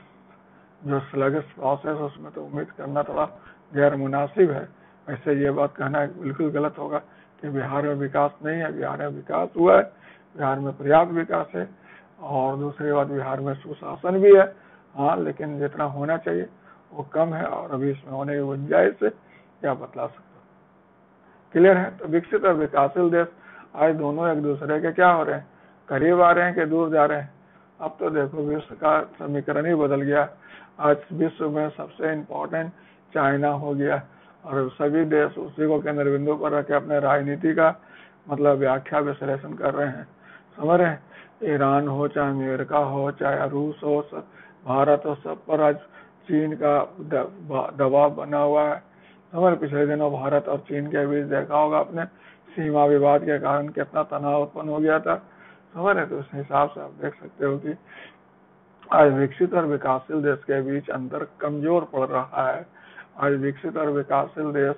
जो स्लगस प्रोसेस उसमें तो उम्मीद करना थोड़ा गैर मुनासिब है। वैसे ये बात कहना बिल्कुल गलत होगा कि बिहार में विकास नहीं है, बिहार में विकास हुआ है, बिहार में पर्याप्त विकास है। और दूसरी बात, बिहार में सुशासन भी है, हाँ, लेकिन जितना होना चाहिए वो कम है और अभी इसमें होने की गुंजाइश है, क्या बतला सकते हो। क्लियर है। तो विकसित और विकासशील देश आज दोनों एक दूसरे के क्या हो रहे हैं, करीब आ रहे हैं कि दूर जा रहे हैं। अब तो देखो विश्व का समीकरण ही बदल गया। आज विश्व में सबसे इम्पोर्टेंट चाइना हो गया और सभी देश उसी को केंद्र बिंदु पर रख के अपने राजनीति का मतलब व्याख्या विश्लेषण कर रहे हैं, समझ रहे हैं। ईरान हो, चाहे अमेरिका हो, चाहे रूस हो, भारत हो, सब पर आज चीन का दबाव बना हुआ है। हमारे पिछले दिनों भारत और चीन के बीच देखा होगा आपने, सीमा विवाद के कारण कितना तनाव उत्पन्न हो गया था। हमारे तो उस हिसाब से आप देख सकते हो कि आज विकसित और विकासशील देश के बीच अंतर कमजोर पड़ रहा है। आज विकसित और विकासशील देश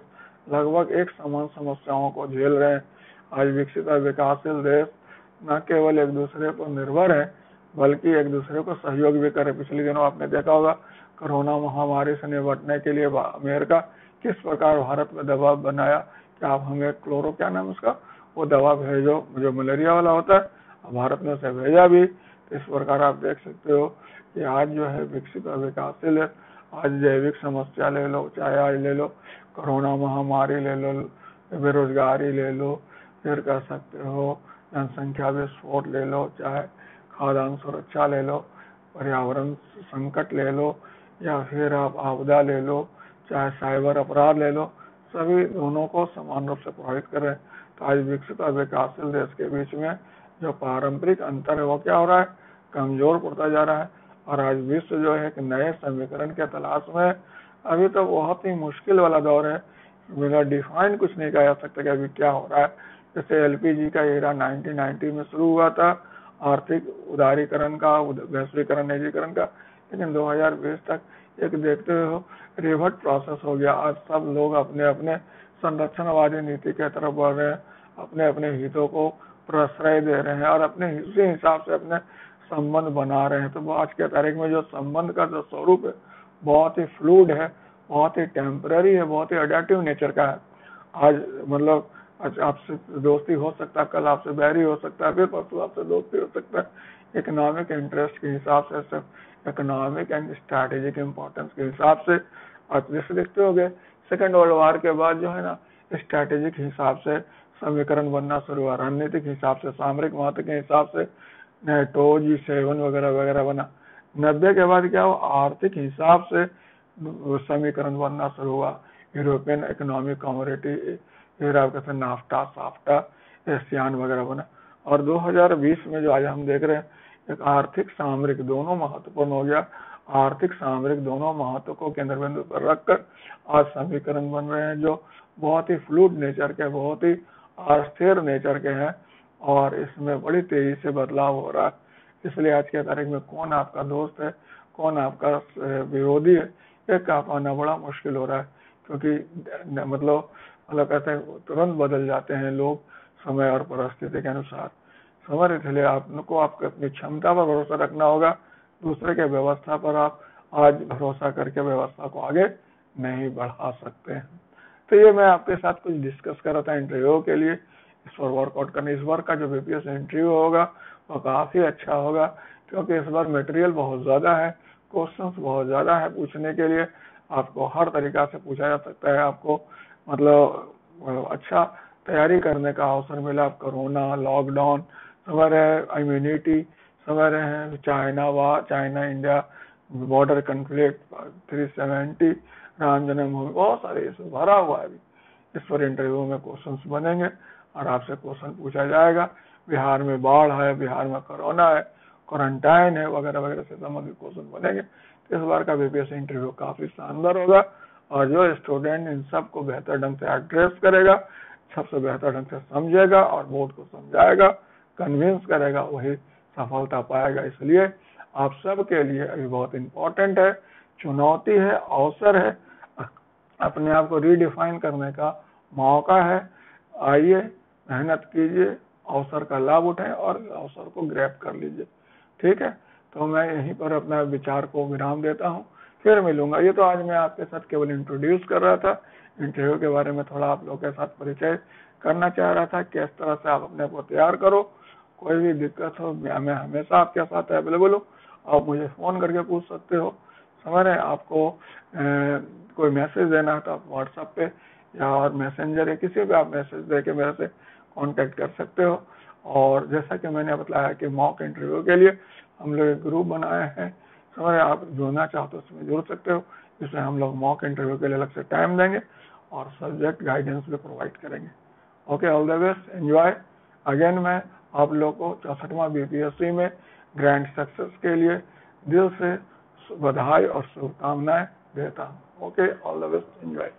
लगभग एक समान समस्याओं को झेल रहे हैं। आज विकसित और विकासशील देश न केवल एक दूसरे पर निर्भर है बल्कि एक दूसरे को सहयोग भी करे। पिछले दिनों आपने देखा होगा कोरोना महामारी से निपटने के लिए अमेरिका किस प्रकार भारत में दबाव बनाया कि आप हमें क्या नाम उसका वो दवा भेजो जो मलेरिया वाला होता है, भारत में उसे भेजा भी। इस प्रकार आप देख सकते हो कि आज जो है विकसित और विकासशील है। आज जैविक समस्या ले लो, चाहे आज ले लो कोरोना महामारी ले लो, बेरोजगारी ले लो, फिर कह सकते हो जनसंख्या विस्फोट ले लो, चाहे खाद्यान्न सुरक्षा ले लो, पर्यावरण संकट ले लो, या फिर आप आपदा ले लो, चाहे साइबर अपराध ले लो, सभी दोनों को समान रूप से प्रभावित कर रहे हैं। तो आज विकसित और विकासशील देश के बीच में जो पारंपरिक अंतर है वो क्या हो रहा है, कमजोर पड़ता जा रहा है। और आज विश्व जो है एक नए समीकरण के तलाश में, अभी तो बहुत ही मुश्किल वाला दौर है, बिना डिफाइन कुछ नहीं कहा जा सकता कि अभी क्या हो रहा है। जैसे एलपीजी का एरा 1990 में शुरू हुआ था, आर्थिक उदारीकरण का, वैश्वीकरण, निजीकरण का, लेकिन 2020 तक एक देखते हो रिवर्ट प्रोसेस हो गया। आज सब लोग अपने अपने संरक्षणवादी नीति के तरफ बढ़ रहे हैं, अपने अपने हितों को प्रश्रय दे रहे हैं और अपने उसी हिसाब से अपने संबंध बना रहे हैं। तो आज के तारीख में जो संबंध का जो स्वरूप है बहुत ही फ्लूइड है, बहुत ही टेम्पररी है, बहुत ही अडेप्टिव नेचर का है। आज मतलब आपसे दोस्ती हो सकता है, कल आपसे बैरी हो सकता है, फिर परसों आपसे दोस्ती हो सकता है। इकोनॉमिक इंटरेस्ट के हिसाब से, सिर्फ इकोनॉमिक एंड स्ट्रैटेजिक इम्पोर्टेंस के हिसाब से। आप जैसे देखते हो गए सेकेंड वर्ल्ड वॉर के बाद जो है ना स्ट्रैटेजिक हिसाब से समीकरण बनना शुरू हुआ, रणनीतिक हिसाब से, सामरिक महत्व के हिसाब से नेटो, G7 वगैरह वगैरह बना। 90 के बाद क्या हुआ, आर्थिक हिसाब से समीकरण बनना शुरू हुआ, यूरोपियन इकोनॉमिक कम्युनिटी, फिर आप कहते हैं नाफ्टा, साफ्टा, एशियान वगैरह बना। और 2020 में जो आज हम देख रहे हैं एक आर्थिक सामरिक दोनों महत्वपूर्ण हो गया। आर्थिक सामरिक दोनों महत्व को केंद्र बिंदु पर रखकर आज समीकरण बन रहे हैं जो बहुत ही फ्लूइड नेचर के, बहुत ही अस्थिर नेचर के हैं और इसमें बड़ी तेजी से बदलाव हो रहा है। इसलिए आज के तारीख में कौन आपका दोस्त है, कौन आपका विरोधी है, ये कह पाना बड़ा मुश्किल हो रहा है, क्योंकि मतलब कहते हैं तुरंत बदल जाते हैं लोग समय और परिस्थिति के अनुसार। समझ, इसलिए आपको आपकी अपनी क्षमता पर भरोसा रखना होगा, दूसरे के व्यवस्था पर आप आज भरोसा करके व्यवस्था को आगे नहीं बढ़ा सकते हैं। तो ये मैं आपके साथ कुछ डिस्कस कर रहा था इंटरव्यू के लिए, इस पर वर्कआउट करने। इस बार का जो बीपीएस इंटरव्यू होगा वो काफी अच्छा होगा, क्योंकि इस बार मटेरियल बहुत ज्यादा है, क्वेश्चंस बहुत ज्यादा है पूछने के लिए, आपको हर तरीका से पूछा जा सकता है। आपको मतलब अच्छा तैयारी करने का अवसर मिला। कोरोना, लॉकडाउन, समझ रहे, इम्यूनिटी, समझ रहे हैं, China India border conflict, 370, Ram जन्मभूमि, बहुत सारे इसमें भरा हुआ है। इस पर इंटरव्यू में क्वेश्चंस बनेंगे और आपसे क्वेश्चन पूछा जाएगा। बिहार में बाढ़ है, बिहार में कोरोना है, क्वारंटाइन है, वगैरह वगैरह से संबंधित क्वेश्चन बनेंगे। इस बार का बीपीएस इंटरव्यू काफी शानदार होगा और जो स्टूडेंट इन सब को बेहतर ढंग से एड्रेस करेगा, सबसे बेहतर ढंग से समझेगा और बोर्ड को समझाएगा, कन्विंस करेगा, वही सफलता पाएगा। इसलिए आप सबके लिए अभी बहुत इंपॉर्टेंट है, चुनौती है, अवसर है, अपने आप को रीडिफाइन करने का मौका है। आइए, मेहनत कीजिए, अवसर का लाभ उठाएं और अवसर को ग्रैब कर लीजिए। ठीक है, तो मैं यहीं पर अपना विचार को विराम देता हूँ, फिर मिलूंगा। ये तो आज मैं आपके साथ केवल इंट्रोड्यूस कर रहा था, इंटरव्यू के बारे में थोड़ा आप लोगों के साथ परिचय करना चाह रहा था, किस तरह से आप अपने को तैयार करो। कोई भी दिक्कत हो, मैं हमेशा आपके साथ अवेलेबल हूँ, आप मुझे फोन करके पूछ सकते हो। समझ रहे हैं, आपको कोई मैसेज देना है तो आप व्हाट्सएप पे या और मैसेंजर या किसी भी आप मैसेज दे के मेरे से कांटेक्ट कर सकते हो। और जैसा कि मैंने बताया कि मॉक इंटरव्यू के लिए हम लोग एक ग्रुप बनाए हैं, समझ रहे, आप जुड़ना चाहते हो उसमें जुड़ सकते हो, जिसमें हम लोग मॉक इंटरव्यू के लिए अलग से टाइम देंगे और सब्जेक्ट गाइडेंस भी प्रोवाइड करेंगे। Okay, all the best, enjoy. Again मैं आप लोगों को 64वां बीपीएससी में ग्रैंड सक्सेस के लिए दिल से बधाई और शुभकामनाएं देता हूँ। Okay, all the best, enjoy.